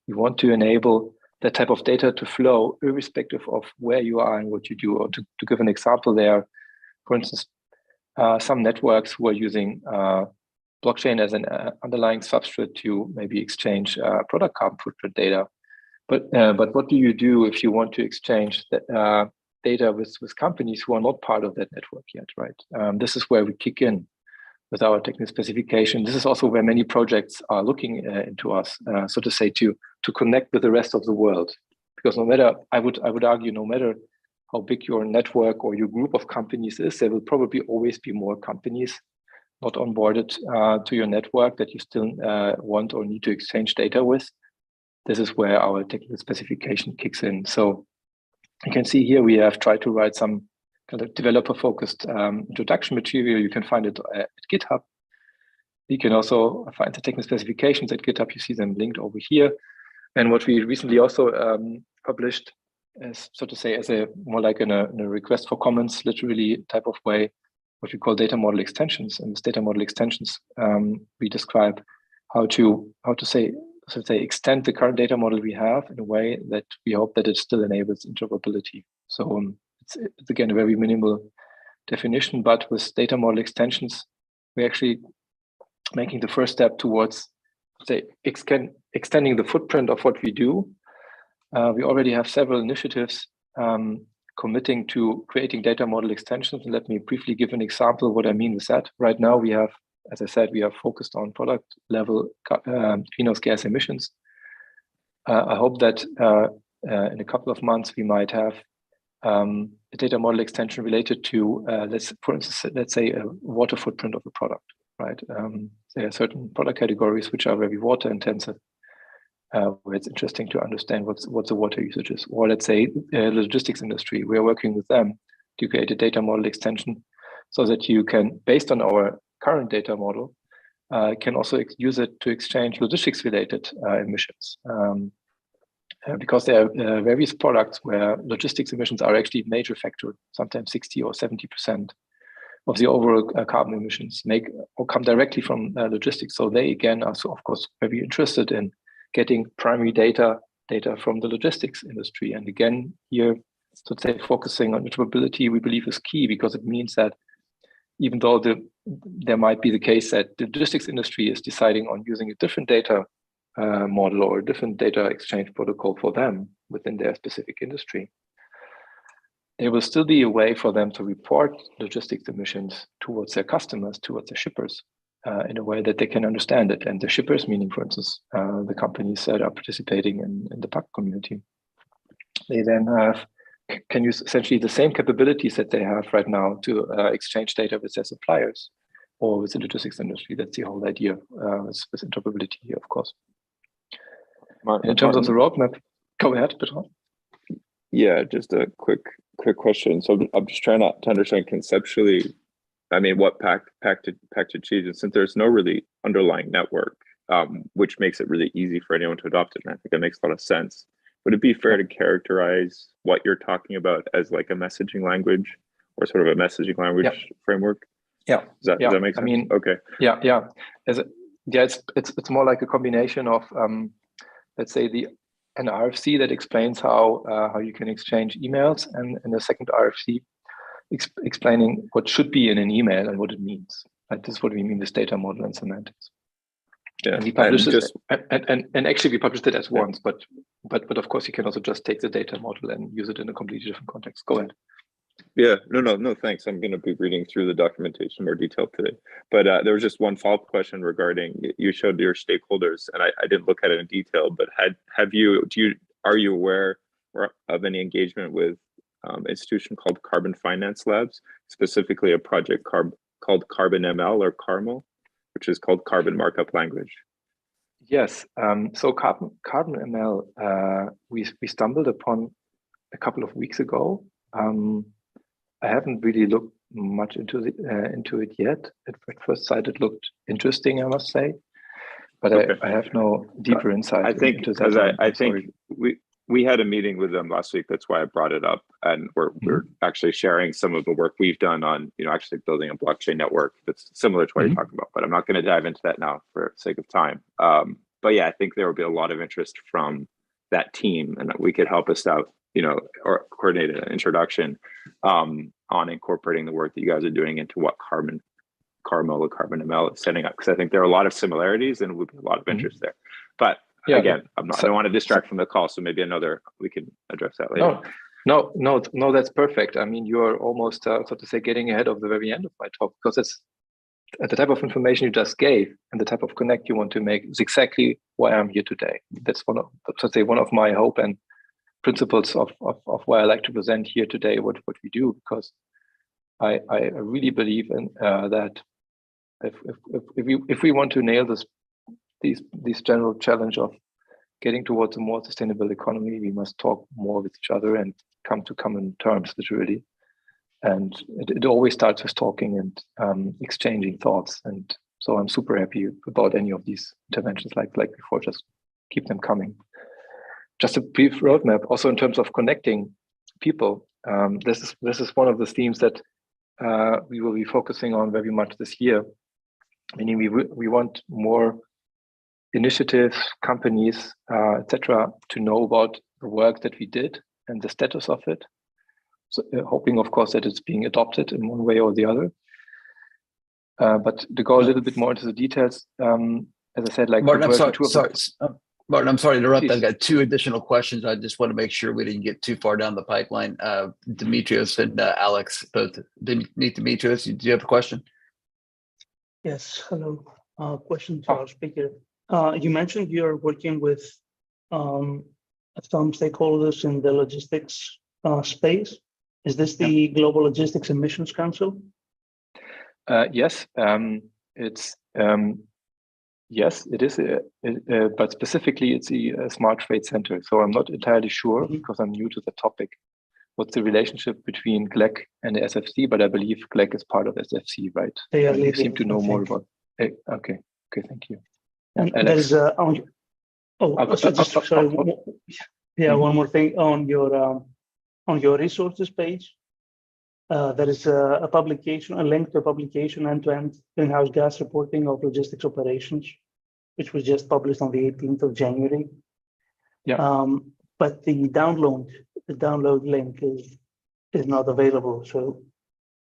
we want to enable that type of data to flow irrespective of where you are and what you do. Or to give an example there, for instance, some networks who are using blockchain as an underlying substrate to maybe exchange product carbon footprint data. But what do you do if you want to exchange that data with companies who are not part of that network yet, right? This is where we kick in with our technical specification. This is also where many projects are looking into us, so to say, to connect with the rest of the world. Because no matter, I would argue, no matter how big your network or your group of companies is, there will probably always be more companies not onboarded to your network that you still want or need to exchange data with. This is where our technical specification kicks in. So you can see here we have tried to write some kind of developer-focused introduction material. You can find it at GitHub. You can also find the technical specifications at GitHub. You see them linked over here. And what we recently also published, as so to say, as a more like in a request for comments, literally type of way, what we call data model extensions. And with data model extensions, we describe how to say so to say, extend the current data model we have in a way that we hope that it still enables interoperability. So it's again a very minimal definition, but with data model extensions, we're actually making the first step towards, say, extending the footprint of what we do. We already have several initiatives committing to creating data model extensions. And let me briefly give an example of what I mean with that. Right now, we have, as I said, we are focused on product level greenhouse gas emissions. I hope that in a couple of months, we might have a data model extension related to, for instance, let's say a water footprint of a product, right? There are certain product categories which are very water intensive, where it's interesting to understand what the water usage is. Or let's say logistics industry, we are working with them to create a data model extension so that you can, based on our current data model, can also use it to exchange logistics related emissions. Because there are various products where logistics emissions are actually a major factor, sometimes 60 or 70% of the overall carbon emissions come directly from logistics. So they again are, so of course, very interested in getting primary data from the logistics industry. And again, here, so to say, focusing on interoperability, we believe is key, because it means that even though there might be the case that the logistics industry is deciding on using a different data model or a different data exchange protocol for them within their specific industry, there will still be a way for them to report logistics emissions towards their customers, towards their shippers, in a way that they can understand it. And the shippers, meaning, for instance, the companies that are participating in the PACT community, they then can use essentially the same capabilities that they have right now to exchange data with their suppliers or with the logistics industry. That's the whole idea with interoperability here, of course. Martin, in terms of the roadmap, go ahead, Petra. Yeah, just a quick question. So I'm just trying to understand conceptually, I mean, what PACT achieves, since there's no really underlying network, which makes it really easy for anyone to adopt it. And I think that makes a lot of sense. Would it be fair to characterize what you're talking about as like a messaging language or sort of a messaging language framework? Yeah. Does that make sense? I mean, okay. Yeah. It's more like a combination of, let's say, an RFC that explains how you can exchange emails, and a second RFC explaining what should be in an email and what it means. Like, this is what we mean with data model and semantics. Yeah, and we published it, and actually we published it as once, but of course you can also just take the data model and use it in a completely different context. Go ahead. Yeah, no, thanks. I'm going to be reading through the documentation more detailed today. But there was just one follow-up question regarding, you showed your stakeholders, and I didn't look at it in detail, but are you aware of any engagement with an institution called Carbon Finance Labs, specifically a project called Carbon ML or CARML, which is called Carbon Markup Language? Yes, so Carbon ML, we stumbled upon a couple of weeks ago. I haven't really looked much into it yet. At first sight, it looked interesting, I must say, but okay. I have no deeper insight. I think we had a meeting with them last week. That's why I brought it up, and we're actually sharing some of the work we've done on actually building a blockchain network that's similar to what you're talking about. But I'm not going to dive into that now for sake of time. But yeah, I think there will be a lot of interest from that team, and that we could help us out, or coordinate an introduction on incorporating the work that you guys are doing into what CARML or Carbon ML is setting up, because I think there are a lot of similarities and would be a lot of interest there. But again, I don't want to distract from the call, so maybe we can address that later. No, that's perfect. I mean, you're almost, so to say, getting ahead of the very end of my talk, because it's the type of information you just gave and the type of connect you want to make is exactly why I'm here today. That's one of my hope and principles of why I like to present here today what we do, because I really believe in that if we want to nail this general challenge of getting towards a more sustainable economy, we must talk more with each other and come to common terms, literally. And it always starts with talking and exchanging thoughts. And so I'm super happy about any of these interventions like before. Just keep them coming. Just a brief roadmap, also in terms of connecting people. This is one of the themes that we will be focusing on very much this year. Meaning we want more initiatives, companies, etc., to know about the work that we did and the status of it. So, hoping, of course, that it's being adopted in one way or the other. But to go a little bit more into the details, as I said, like Martin, I'm sorry, Martin, I'm sorry to interrupt. Please. I've got two additional questions. I just want to make sure we didn't get too far down the pipeline. Demetrios and Alex, both. Demetrios, do you have a question? Yes, hello. Question for our speaker. You mentioned you're working with some stakeholders in the logistics space. Is this the Global Logistics Emissions Council? Yes, yes, it is, but specifically it's a Smart Trade Center. So I'm not entirely sure because I'm new to the topic. What's the relationship between GLEC and the SFC? But I believe GLEC is part of SFC, right? You seem to know more about. Okay, thank you. And there's sorry. Yeah, one more thing on your resources page. There is a publication, a link to a publication, end-to-end greenhouse gas reporting of logistics operations, which was just published on the 18th of January. Yeah. But the download link is not available. So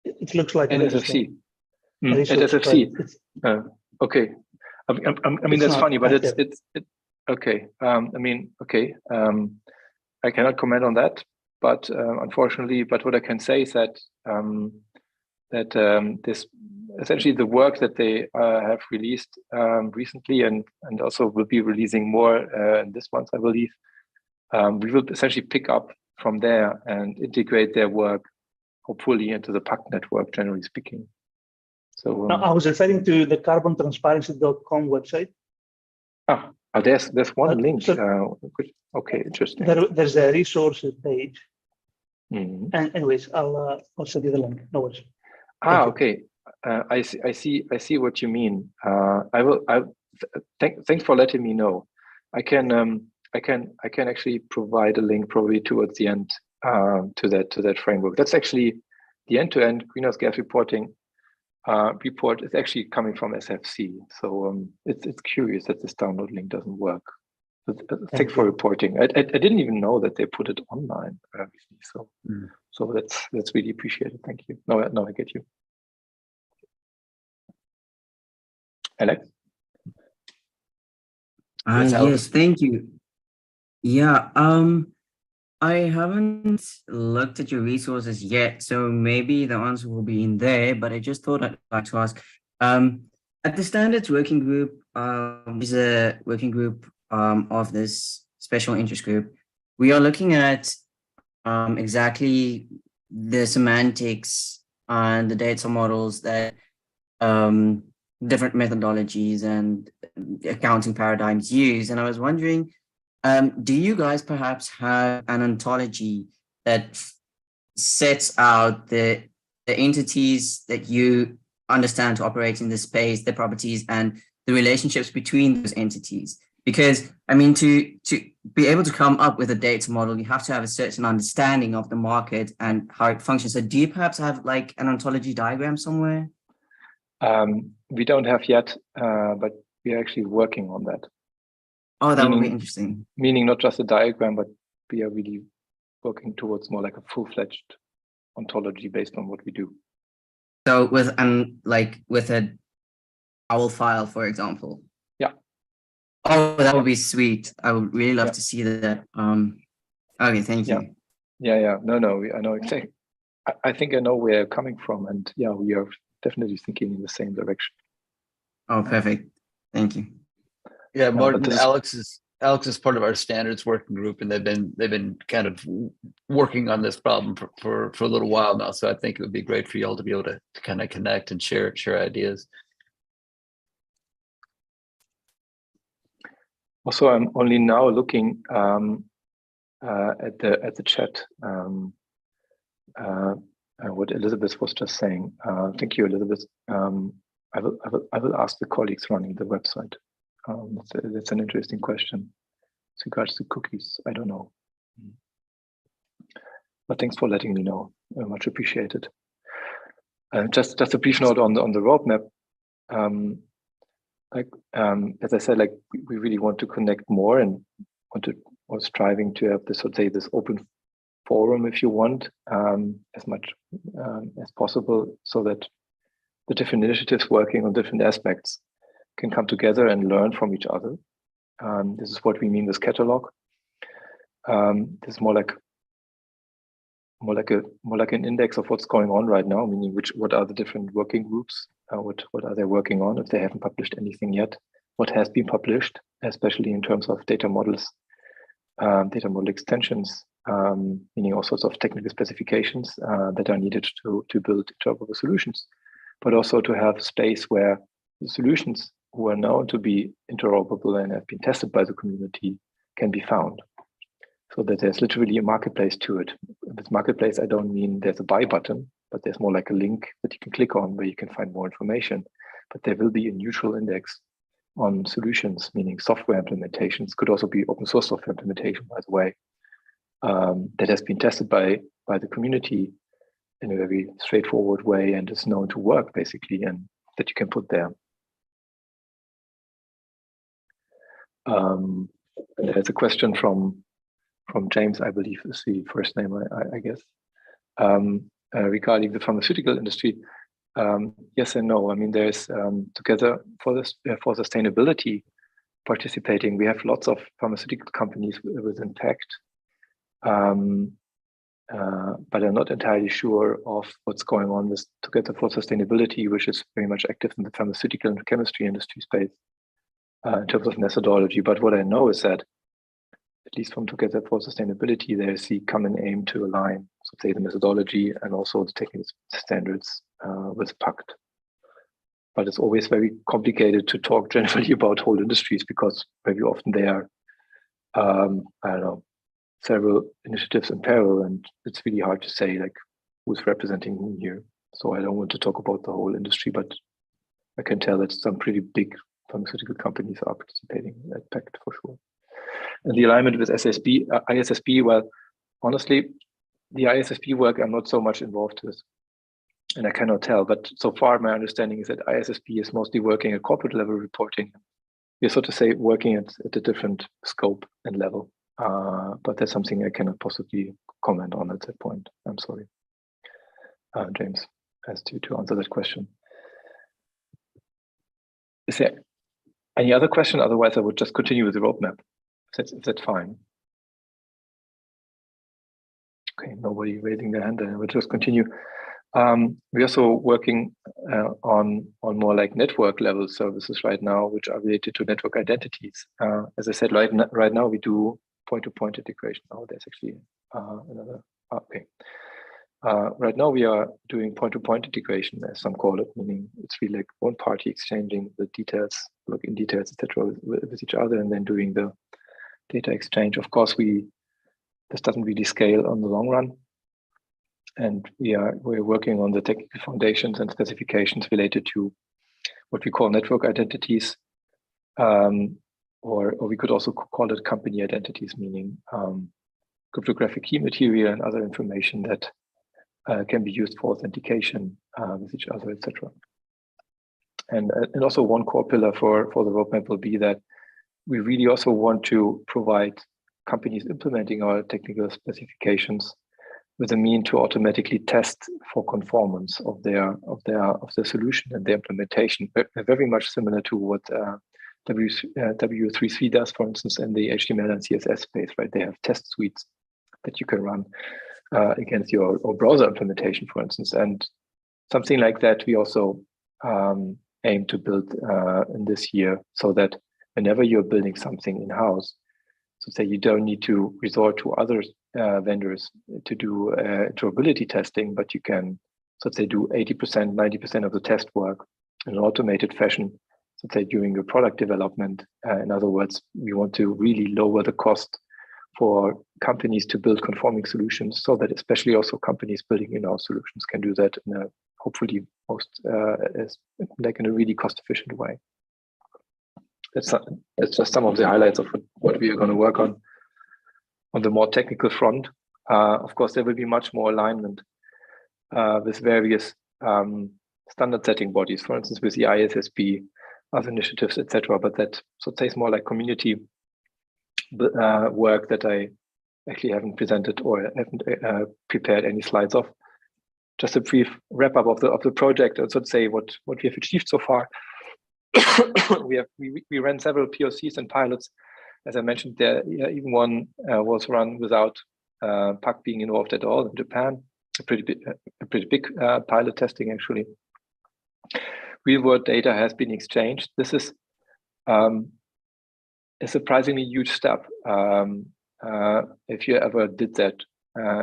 it looks like an SFC. At SFC. Okay. I mean that's funny, but it's okay. I mean, okay. I cannot comment on that. But unfortunately, what I can say is that this essentially the work that they have released recently and also will be releasing more this month, I believe, we will essentially pick up from there and integrate their work hopefully into the PACT network, generally speaking. So I was referring to the carbontransparency.com website. There's one link. Okay, interesting. There's a resources page. Mm-hmm. And anyways, I'll send you the link. No worries. Okay. I see what you mean. Thanks for letting me know. I can actually provide a link probably towards the end to that framework. That's actually the end-to-end greenhouse gas reporting report is actually coming from SFC. So it's curious that this download link doesn't work. But thanks for reporting. I didn't even know that they put it online. So that's really appreciated. Thank you. Now I get you. Alex? Yes, thank you. Yeah, I haven't looked at your resources yet, so maybe the answer will be in there, but I just thought I'd like to ask. At the standards working group, is a working group of this special interest group. We are looking at exactly the semantics and the data models that different methodologies and accounting paradigms use. And I was wondering, do you guys perhaps have an ontology that sets out the entities that you understand to operate in this space, the properties and the relationships between those entities? Because I mean, to be able to come up with a data model, you have to have a certain understanding of the market and how it functions. So do you perhaps have like an ontology diagram somewhere? We don't have yet, but we are actually working on that. Oh, that would be interesting. Meaning not just a diagram, but we are really working towards more like a full-fledged ontology based on what we do. So with a OWL file, for example. Yeah. Oh, that would be sweet. I would really love to see that. Okay, thank you. Yeah. No, I know exactly. I think I know where you're coming from, and yeah, we are definitely thinking in the same direction. Oh, perfect. Thank you. Yeah, Martin, Alex is part of our standards working group, and they've been kind of working on this problem for a little while now. So I think it would be great for you all to be able to kind of connect and share ideas. Also, I'm only now looking at the chat. What Elizabeth was just saying. Thank you, Elizabeth. I will ask the colleagues running the website. That's an interesting question. With regards to cookies, I don't know. But thanks for letting me know. Much appreciated. Just a brief note on the roadmap. like as I said, like we really want to connect more and or striving to have this, let's say, this open forum, if you want, as much as possible, so that the different initiatives working on different aspects can come together and learn from each other. This is what we mean with catalog. This is more like an index of what's going on right now, meaning what are the different working groups, what are they working on if they haven't published anything yet, what has been published, especially in terms of data models, data model extensions, meaning all sorts of technical specifications that are needed to build interoperable solutions, but also to have space where the solutions who are known to be interoperable and have been tested by the community can be found. So that there's literally a marketplace to it. With marketplace, I don't mean there's a buy button, but there's more like a link that you can click on where you can find more information. But there will be a neutral index on solutions, meaning software implementations, could also be open source software implementation, by the way, that has been tested by the community in a very straightforward way and is known to work, basically, and that you can put there. And there's a question from James, I believe is the first name, I guess, regarding the pharmaceutical industry. Yes and no. I mean, there's together for sustainability participating. We have lots of pharmaceutical companies within PACT, but I'm not entirely sure of what's going on with Together for Sustainability, which is very much active in the pharmaceutical and chemistry industry space in terms of methodology. But what I know is that, at least from Together for Sustainability, there's the common aim to align, so say, the methodology and also the technical standards with PACT. But it's always very complicated to talk generally about whole industries because very often there are, I don't know, several initiatives in parallel, and it's really hard to say like who's representing whom here. So I don't want to talk about the whole industry, but I can tell that some pretty big pharmaceutical companies are participating at PACT for sure. And the alignment with ISSB, well, honestly, the ISSB work I'm not so much involved with, and I cannot tell. But so far, my understanding is that ISSB is mostly working at corporate level reporting. We're, so to say, working at a different scope and level. But that's something I cannot possibly comment on at that point. I'm sorry, James, as to answer that question. Is there any other question? Otherwise, I would just continue with the roadmap. If that's fine. Okay, nobody raising their hand, then I will just continue. We're also working on more like network level services right now, which are related to network identities. As I said, right now we do point-to-point integration. Oh, there's actually another. Okay. Right now we are doing point-to-point integration, as some call it, meaning it's really like one party exchanging the details, login details, etc., with each other, and then doing the data exchange. Of course, this doesn't really scale on the long run, and we're working on the technical foundations and specifications related to what we call network identities, or we could also call it company identities, meaning cryptographic key material and other information that can be used for authentication with each other, etc. And also one core pillar for the roadmap will be that we really also want to provide companies implementing our technical specifications with a mean to automatically test for conformance of their solution and their implementation. Very much similar to what W3C does, for instance, in the HTML and CSS space, right? They have test suites that you can run against your browser implementation, for instance. And something like that we also aim to build in this year, so that whenever you're building something in-house, so say you don't need to resort to other vendors to do interoperability testing, but you can, so say, do 80%, 90% of the test work in an automated fashion, so say during your product development. In other words, we want to really lower the cost for companies to build conforming solutions, so that especially also companies building in-house solutions can do that in a hopefully in a really cost-efficient way. That's just some of the highlights of what we are going to work on the more technical front. Of course, there will be much more alignment with various standard setting bodies, for instance, with the ISSB, other initiatives, etc. But that, so to say, is more like community work that I actually haven't presented or haven't prepared any slides of. Just a brief wrap up of the project, and so to say what we have achieved so far. we ran several POCs and pilots. As I mentioned, there even one was run without PACT being involved at all in Japan. A pretty big pilot testing actually. Real world data has been exchanged. This is a surprisingly huge step. If you ever did that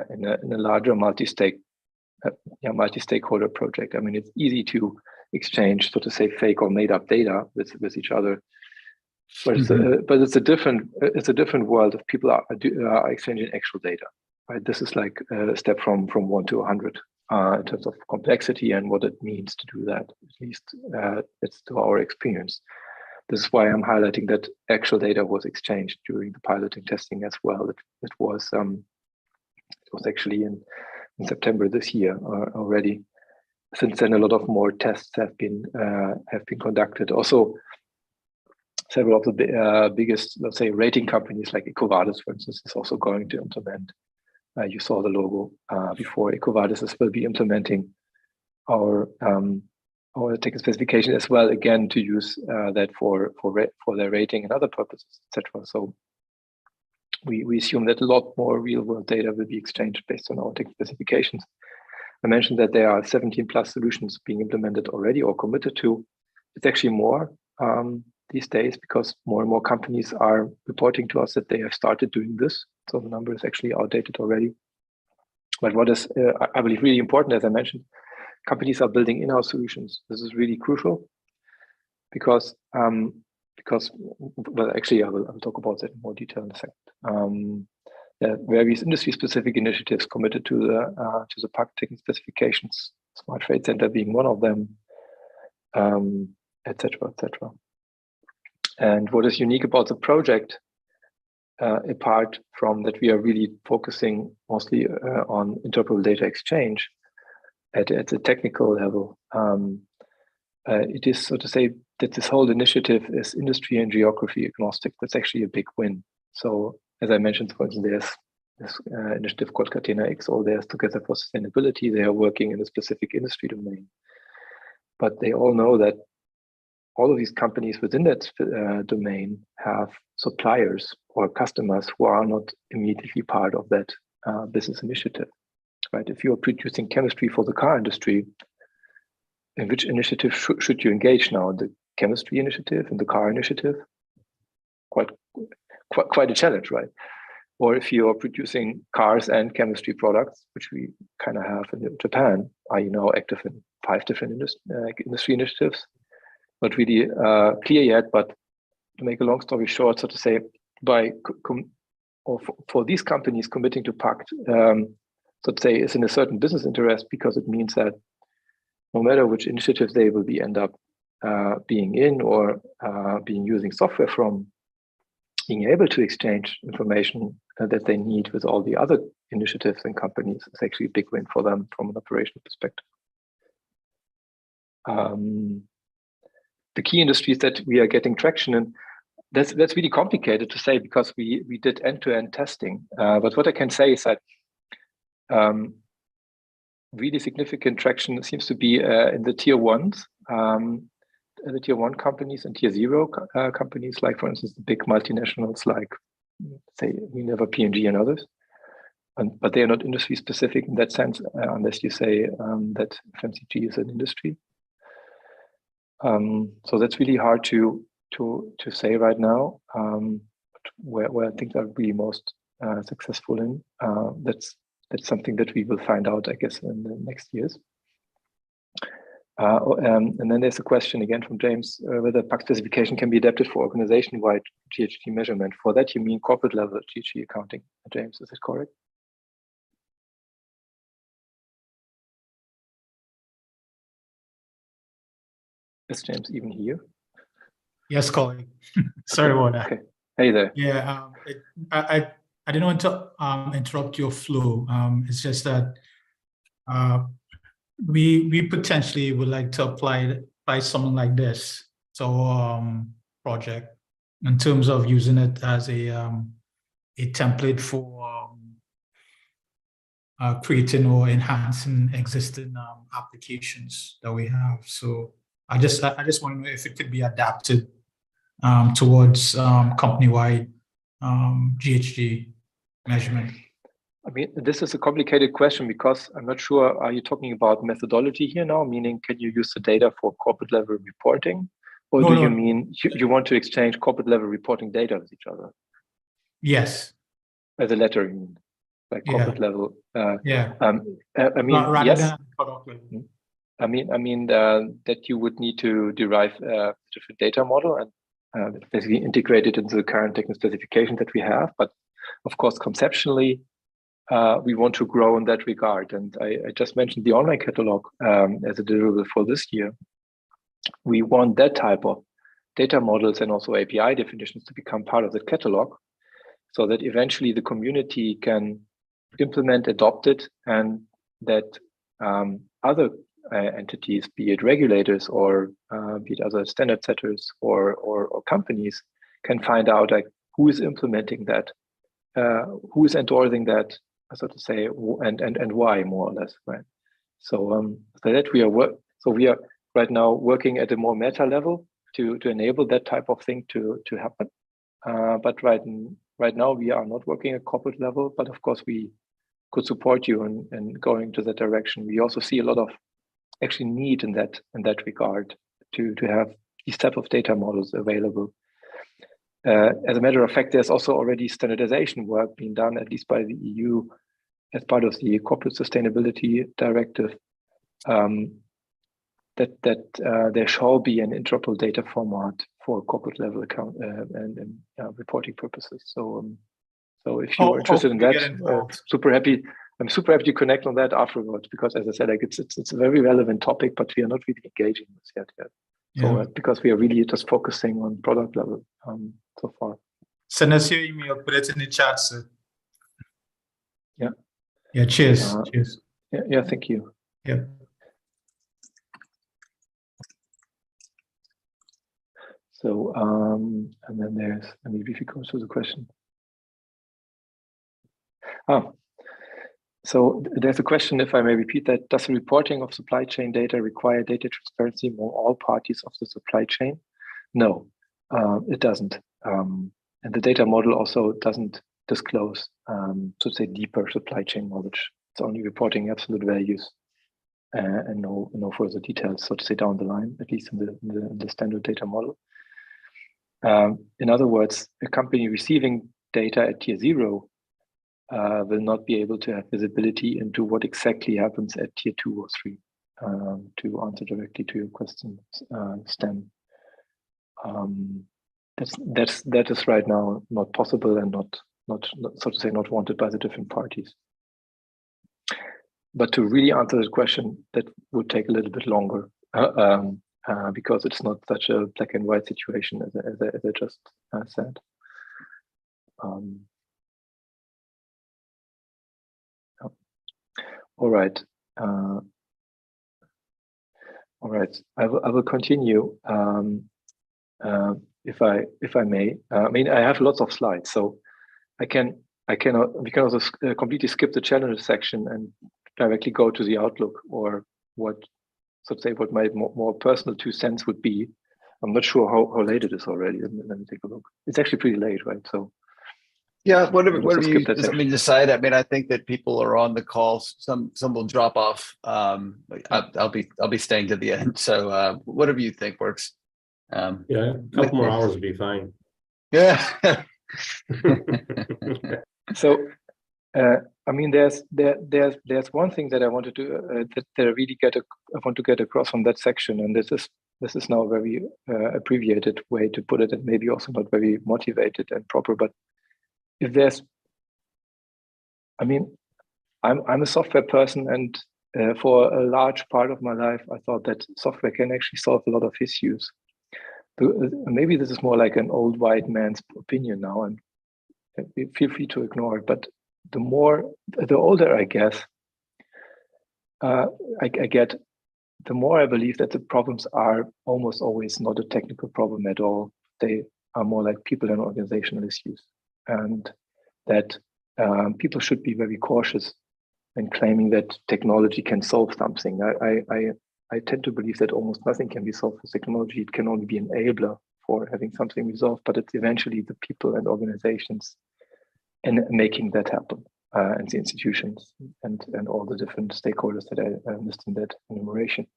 in a larger multi-stakeholder project, I mean, it's easy to exchange, so to say, fake or made up data with each other. But it's a different world if people are exchanging actual data. Right? This is like a step from 1 to 100 in terms of complexity and what it means to do that. At least it's to our experience. This is why I'm highlighting that actual data was exchanged during the piloting testing as well. It was actually in September this year already. Since then, a lot of more tests have been conducted. Also, several of the biggest, let's say, rating companies like EcoVadis, for instance, is also going to implement. You saw the logo before. EcoVadis will be implementing our technical specification as well, again, to use that for their rating and other purposes, etc. So we assume that a lot more real world data will be exchanged based on our technical specifications. I mentioned that there are 17 plus solutions being implemented already or committed to. It's actually more these days because more and more companies are reporting to us that they have started doing this. So the number is actually outdated already. But what is, I believe, really important, as I mentioned, companies are building in-house solutions. This is really crucial because well, actually, I will talk about that in more detail in a second. There are various industry-specific initiatives committed to the PACT technical specifications, Smart Trade Center being one of them, etc., etc. And what is unique about the project, apart from that, we are really focusing mostly on interoperable data exchange at the technical level. It is, so to say, that this whole initiative is industry and geography agnostic. That's actually a big win. So, as I mentioned, for instance, there's this initiative called Catena X, or there's Together for Sustainability. They are working in a specific industry domain. But they all know that all of these companies within that domain have suppliers or customers who are not immediately part of that business initiative. Right? If you are producing chemistry for the car industry, in which initiative should you engage now? The chemistry initiative and the car initiative? Quite a challenge, right? Or if you are producing cars and chemistry products, which we kind of have in Japan, are you now active in 5 different industry initiatives? Not really clear yet, but to make a long story short, so to say, for these companies committing to PACT, so to say, is in a certain business interest because it means that no matter which initiative they will end up being in or being using software from, being able to exchange information that they need with all the other initiatives and companies is actually a big win for them from an operational perspective. The key industries that we are getting traction in, that's really complicated to say because we did end-to-end testing. But what I can say is that really significant traction seems to be in the tier ones, the tier 1 companies and tier 0 companies, like for instance the big multinationals like say Unilever, P&G and others. But they are not industry specific in that sense, unless you say that FMCG is an industry. So that's really hard to say right now. Where I think I'll be most successful in. That's something that we will find out, I guess, in the next years. And then there's a question again from James, whether PACT specification can be adapted for organization-wide GHG measurement. For that, you mean corporate level GHG accounting, James, is that correct? Is James even here? Yes, colleague. Sorry about that. Okay. Hey there. Yeah, I didn't want to interrupt your flow. It's just that we potentially would like to apply something like this project in terms of using it as a template for creating or enhancing existing applications that we have. So I just want to know if it could be adapted towards company-wide GHG measurement. I mean, this is a complicated question because I'm not sure, are you talking about methodology here now? Meaning, can you use the data for corporate level reporting? Or do you mean you want to exchange corporate level reporting data with each other? Yes. As a letter, you mean, like corporate level? I mean, yes. I mean that you would need to derive a different data model and basically integrate it into the current technical specification that we have. But of course, conceptually, we want to grow in that regard. And I just mentioned the online catalog as a deliverable for this year. We want that type of data models and also API definitions to become part of the catalog so that eventually the community can implement, adopt it, and that other entities, be it regulators or be it other standard setters or companies, can find out like who is implementing that, who is endorsing that, so to say, and why, more or less, right? So that we are right now working at a more meta level to enable that type of thing to happen. But right now we are not working at corporate level, but of course we could support you in going to that direction. We also see a lot of actually need in that regard to have these type of data models available. As a matter of fact, there's also already standardization work being done, at least by the EU, as part of the Corporate Sustainability Directive, that there shall be an interoperable data format for corporate level account and reporting purposes. So if you're interested in that, super happy. I'm super happy to connect on that afterwards, because as I said, like it's a very relevant topic, but we are not really engaging this yet. So because we are really just focusing on product level so far. Send us your email, put it in the chat, sir. Yeah. Cheers. Cheers. Yeah. Thank you. Yeah. So and then there's, maybe if you go to the question. So there's a question, if I may repeat that, does the reporting of supply chain data require data transparency among all parties of the supply chain? No, it doesn't. And the data model also doesn't disclose, so to say, deeper supply chain knowledge. It's only reporting absolute values and no further details, so to say, down the line, at least in the standard data model. In other words, a company receiving data at tier 0 will not be able to have visibility into what exactly happens at tier 2 or 3. To answer directly to your question, Stan, that is right now not possible and not so to say not wanted by the different parties. But to really answer this question, that would take a little bit longer because it's not such a black and white situation as I just said. All right. All right. I will continue if I may. I mean, I have lots of slides, so we can also completely skip the challenge section and directly go to the outlook, or what, so to say, what my more personal 2 cents would be. I'm not sure how late it is already. Let me take a look. It's actually pretty late, right? So. Yeah, whatever you decide. I mean, I think that people are on the call. Some will drop off. I'll be staying to the end. So whatever you think works. Yeah, a couple more hours would be fine. Yeah. So, I mean, there's one thing that I wanted to that I really want to get across from that section, and this is now a very abbreviated way to put it, and maybe also not very motivated and proper, but. If there's, I mean, I'm a software person, and for a large part of my life, I thought that software can actually solve a lot of issues. Maybe this is more like an old white man's opinion now, and feel free to ignore it. But the older I guess, I get, the more I believe that the problems are almost always not a technical problem at all. They are more like people and organizational issues, and that people should be very cautious in claiming that technology can solve something. I tend to believe that almost nothing can be solved with technology. It can only be an enabler for having something resolved, but it's eventually the people and organizations and making that happen, and the institutions and all the different stakeholders that I listed in that enumeration.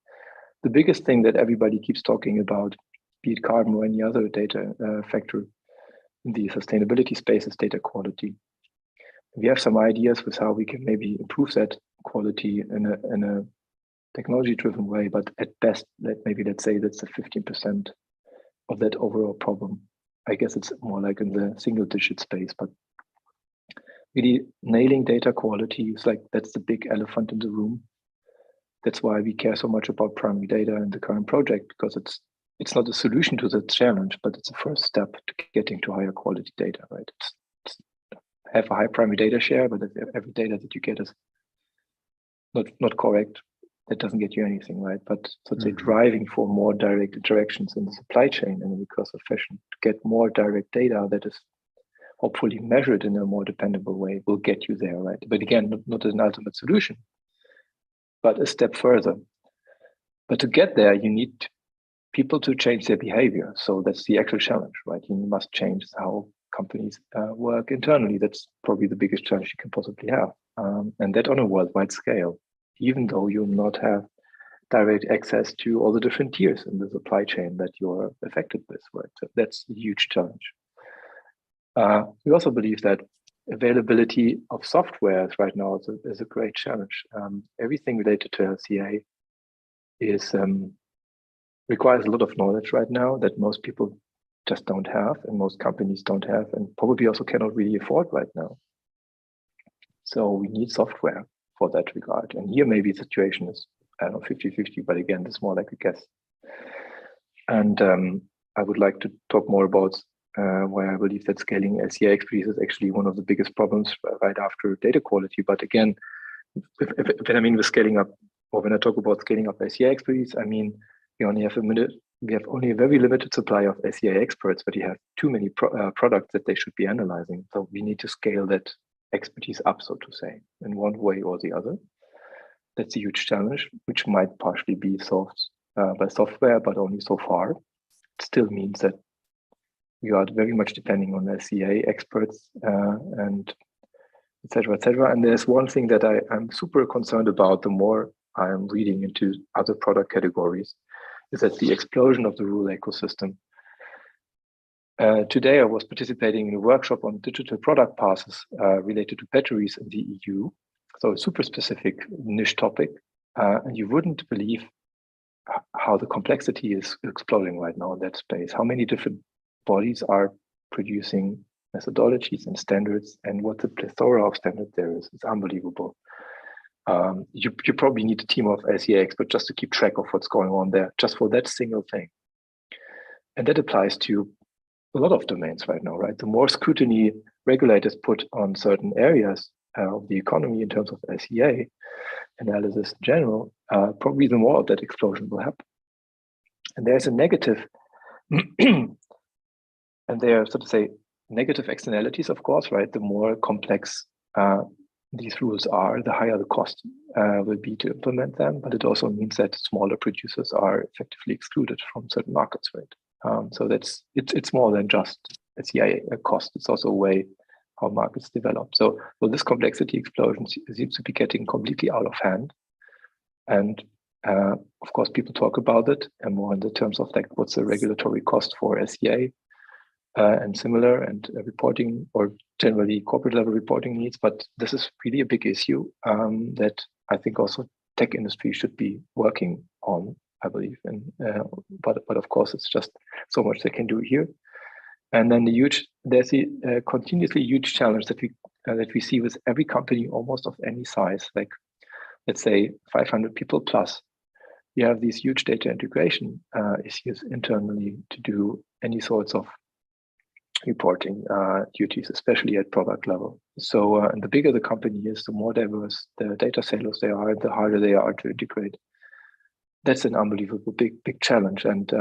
The biggest thing that everybody keeps talking about, be it carbon or any other data factor in the sustainability space, is data quality. We have some ideas with how we can maybe improve that quality in a technology-driven way, but at best, let's say that's the 15% of that overall problem. I guess it's more like in the single-digit space, but really nailing data quality is like, that's the big elephant in the room. That's why we care so much about primary data in the current project, because it's not a solution to the challenge, but it's a first step to getting to higher quality data, right? It's have a high primary data share, but if every data that you get is not correct, that doesn't get you anything, right? But so to say, driving for more direct interactions in the supply chain in a recursive fashion to get more direct data that is hopefully measured in a more dependable way will get you there, right? But again, not an ultimate solution, but a step further. But to get there, you need people to change their behavior. So that's the actual challenge, right? You must change how companies work internally. That's probably the biggest challenge you can possibly have. And that on a worldwide scale, even though you not have direct access to all the different tiers in the supply chain that you're affected with, right? So that's a huge challenge. We also believe that availability of software right now is a great challenge. Everything related to LCA is requires a lot of knowledge right now that most people just don't have, and most companies don't have, and probably also cannot really afford right now. So we need software for that regard. And here maybe the situation is, I don't know, 50-50, but again, it's more like a guess. And I would like to talk more about where I believe that scaling LCA expertise is actually one of the biggest problems right after data quality. But again, when I mean with scaling up, or when I talk about scaling up LCA expertise, I mean, we only have a very limited supply of SEA experts, but you have too many products that they should be analyzing. So we need to scale that expertise up, so to say, in one way or the other. That's a huge challenge, which might partially be solved by software, but only so far. It still means that we are very much depending on SEA experts and et cetera, et cetera. And there's one thing that I'm super concerned about the more I'm reading into other product categories, is that the explosion of the rule ecosystem. Today, I was participating in a workshop on digital product passes related to batteries in the EU. So a super specific niche topic. And you wouldn't believe how the complexity is exploding right now in that space. How many different bodies are producing methodologies and standards, and what the plethora of standards there is. It's unbelievable. You probably need a team of SEA experts just to keep track of what's going on there, just for that single thing. And that applies to a lot of domains right now, right? The more scrutiny regulators put on certain areas of the economy in terms of SEA analysis in general, probably the more of that explosion will happen. And there's a negative, and there are, so to say, negative externalities, of course, right? The more complex these rules are, the higher the cost will be to implement them. But it also means that smaller producers are effectively excluded from certain markets, right? So it's more than just a cost. It's also a way how markets develop. So this complexity explosion seems to be getting completely out of hand. And of course, people talk about it and more in the terms of like what's the regulatory cost for SEA and similar and reporting, or generally corporate level reporting needs. But this is really a big issue that I think also tech industry should be working on, I believe. And but of course, it's just so much they can do here. And then there's a continuously huge challenge that we see with every company almost of any size, like let's say 500 people plus. You have these huge data integration issues internally to do any sorts of reporting duties, especially at product level. So and the bigger the company is, the more diverse the data silos they are, the harder they are to integrate. that's an unbelievable big challenge. And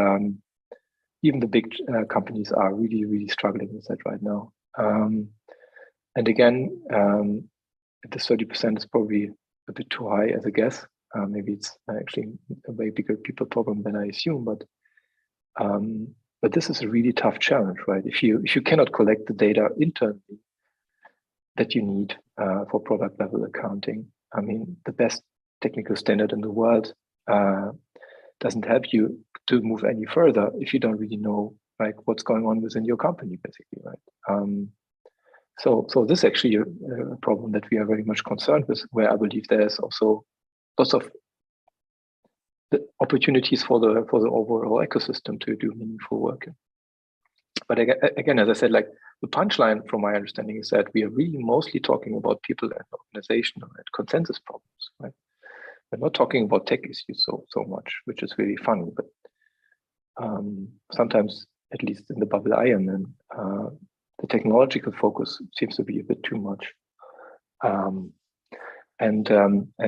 even the big companies are really struggling with that right now. And again, the 30% is probably a bit too high as a guess. Maybe it's actually a way bigger people problem than I assume, but this is a really tough challenge, right? If you cannot collect the data internally that you need for product level accounting, I mean, the best technical standard in the world doesn't help you to move any further if you don't really know like what's going on within your company, basically, right? So this is actually a problem that we are very much concerned with, where I believe there's also lots of the opportunities for the overall ecosystem to do meaningful work. But again, as I said, like the punchline from my understanding is that we are really mostly talking about people and organizational and consensus problems, right? We're not talking about tech issues so much, which is really funny. But sometimes, at least in the bubble I am in, the technological focus seems to be a bit too much. And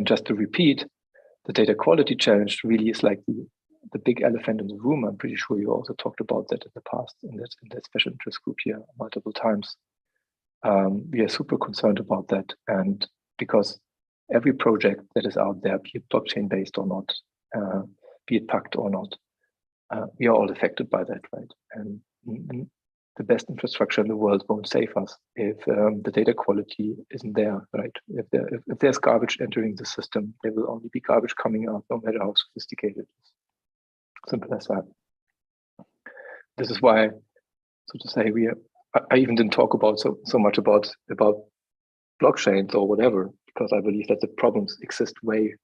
just to repeat, the data quality challenge really is like the big elephant in the room. I'm pretty sure you also talked about that in the past in that special interest group here multiple times. We are super concerned about that, and because every project that is out there, be it blockchain based or not, be it PACT or not, we are all affected by that, right? And the best infrastructure in the world won't save us if the data quality isn't there, right? If there's garbage entering the system, there will only be garbage coming out, no matter how sophisticated it is. Simple as that. This is why, so to say, I even didn't talk about so much about blockchains or whatever, because I believe that the problems exist way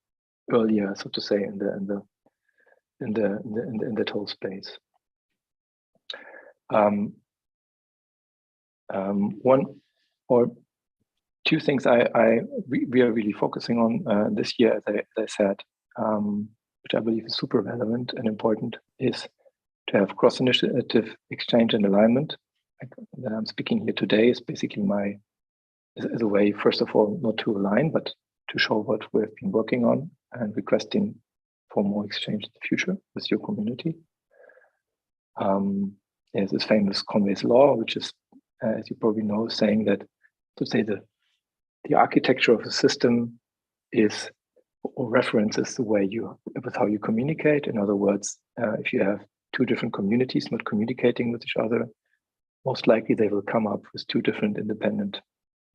earlier, so to say, in that whole space. One or two things we are really focusing on this year, as I said, which I believe is super relevant and important, is to have cross-initiative exchange and alignment. Like that I'm speaking here today is basically is a way, first of all, not to align, but to show what we've been working on and requesting for more exchange in the future with your community. There's this famous Conway's law, which is, as you probably know, saying that, to say the architecture of a system is or references the way with how you communicate. In other words, if you have two different communities not communicating with each other, most likely they will come up with two different independent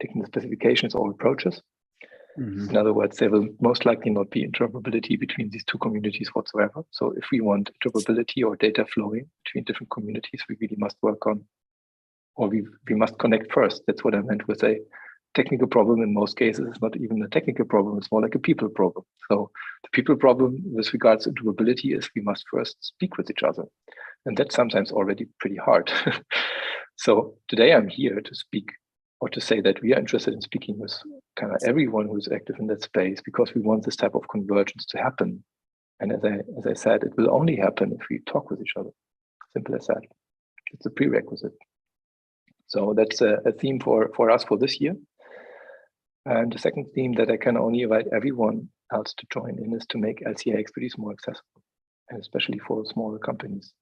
technical specifications or approaches. Mm-hmm. In other words, there will most likely not be interoperability between these two communities whatsoever. So if we want interoperability or data flowing between different communities, we really must work on, or we must connect first. That's what I meant with a technical problem. In most cases, it's not even a technical problem, it's more like a people problem. So the people problem with regards to interoperability is we must first speak with each other. And that's sometimes already pretty hard. So today I'm here to speak or to say that we are interested in speaking with kind of everyone who is active in that space, because we want this type of convergence to happen. And as I said, it will only happen if we talk with each other. Simple as that. It's a prerequisite. So that's a theme for us for this year. And the second theme that I can only invite everyone else to join in is to make LCA expertise more accessible, and especially for smaller companies.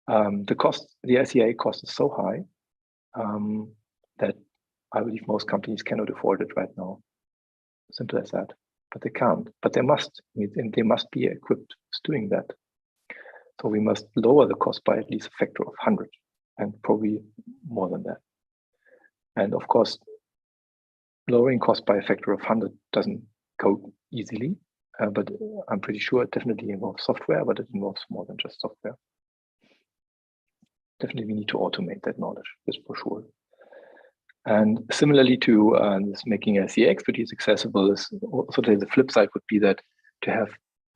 The LCA cost is so high that I believe most companies cannot afford it right now. Simple as that. But they can't. But they must. And they must be equipped with doing that. So we must lower the cost by at least a factor of 100, and probably more than that. And of course, lowering cost by a factor of 100 doesn't go easily, but I'm pretty sure it definitely involves software, but it involves more than just software. Definitely we need to automate that knowledge, that's for sure. And similarly to this making LCA expertise accessible, is also the flip side would be that to have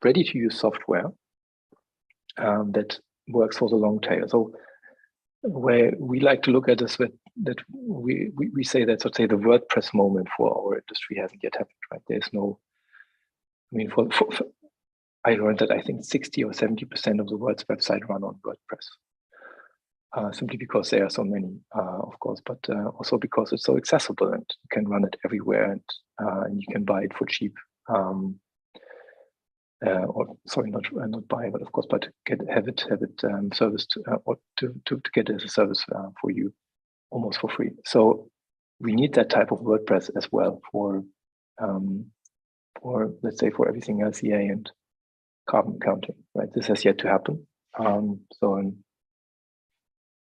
ready-to-use software that works for the long tail. So where we like to look at this, that we say that, so to say, the WordPress moment for our industry hasn't yet happened, right? There's no, I mean, I learned that I think 60 or 70% of the world's website run on WordPress, simply because there are so many, of course, but also because it's so accessible and you can run it everywhere, and you can buy it for cheap. or sorry, not buy, but of course, but have it serviced or to get it as a service for you, almost for free. So we need that type of WordPress as well for let's say for everything LCA and carbon accounting, right? This has yet to happen. So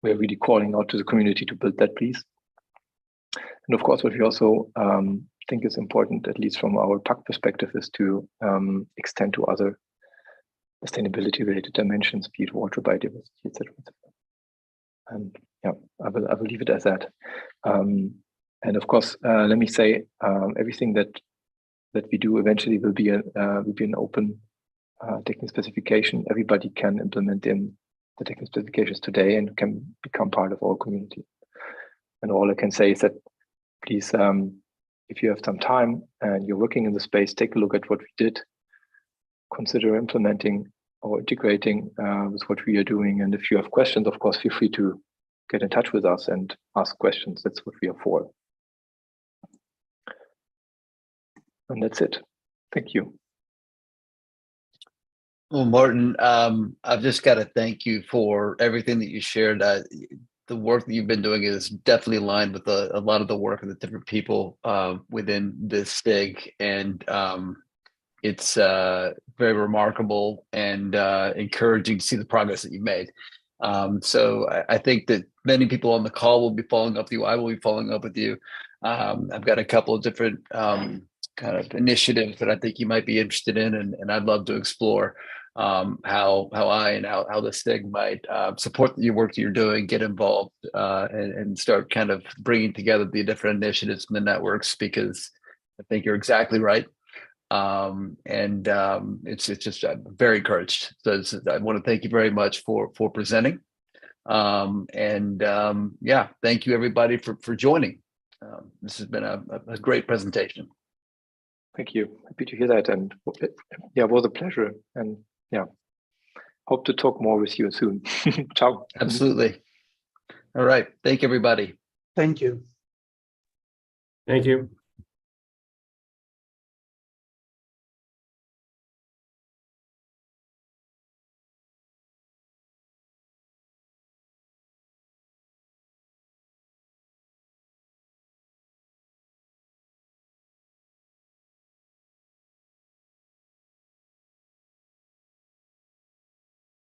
we're really calling out to the community to build that, please. And of course, what we also think is important, at least from our PACT perspective, is to extend to other sustainability-related dimensions, be it water, biodiversity, etc. And yeah, I will leave it as that. And of course, let me say, everything that we do eventually will be an open technical specification. Everybody can implement in the technical specifications today and can become part of our community. And all I can say is that please, if you have some time and you're working in the space, take a look at what we did, consider implementing or integrating with what we are doing. And if you have questions, of course, feel free to get in touch with us and ask questions. That's what we are for. And that's it. Thank you. Well, Martin, I've just got to thank you for everything that you shared. The work that you've been doing is definitely aligned with a lot of the work of the different people within this STIG, and it's very remarkable and encouraging to see the progress that you've made. So I think that many people on the call will be following up with you. I will be following up with you. I've got a couple of different kind of initiatives that I think you might be interested in, and I'd love to explore how I and how the STIG might support your work that you're doing, get involved, and start kind of bringing together the different initiatives in the networks, because I think you're exactly right. It's just I'm very encouraged. So I want to thank you very much for presenting. Yeah, thank you everybody for joining. This has been a great presentation. Thank you. Happy to hear that. And yeah, it was a pleasure. And yeah, hope to talk more with you soon. Ciao. Absolutely. All right. Thank you, everybody. Thank you. Thank you.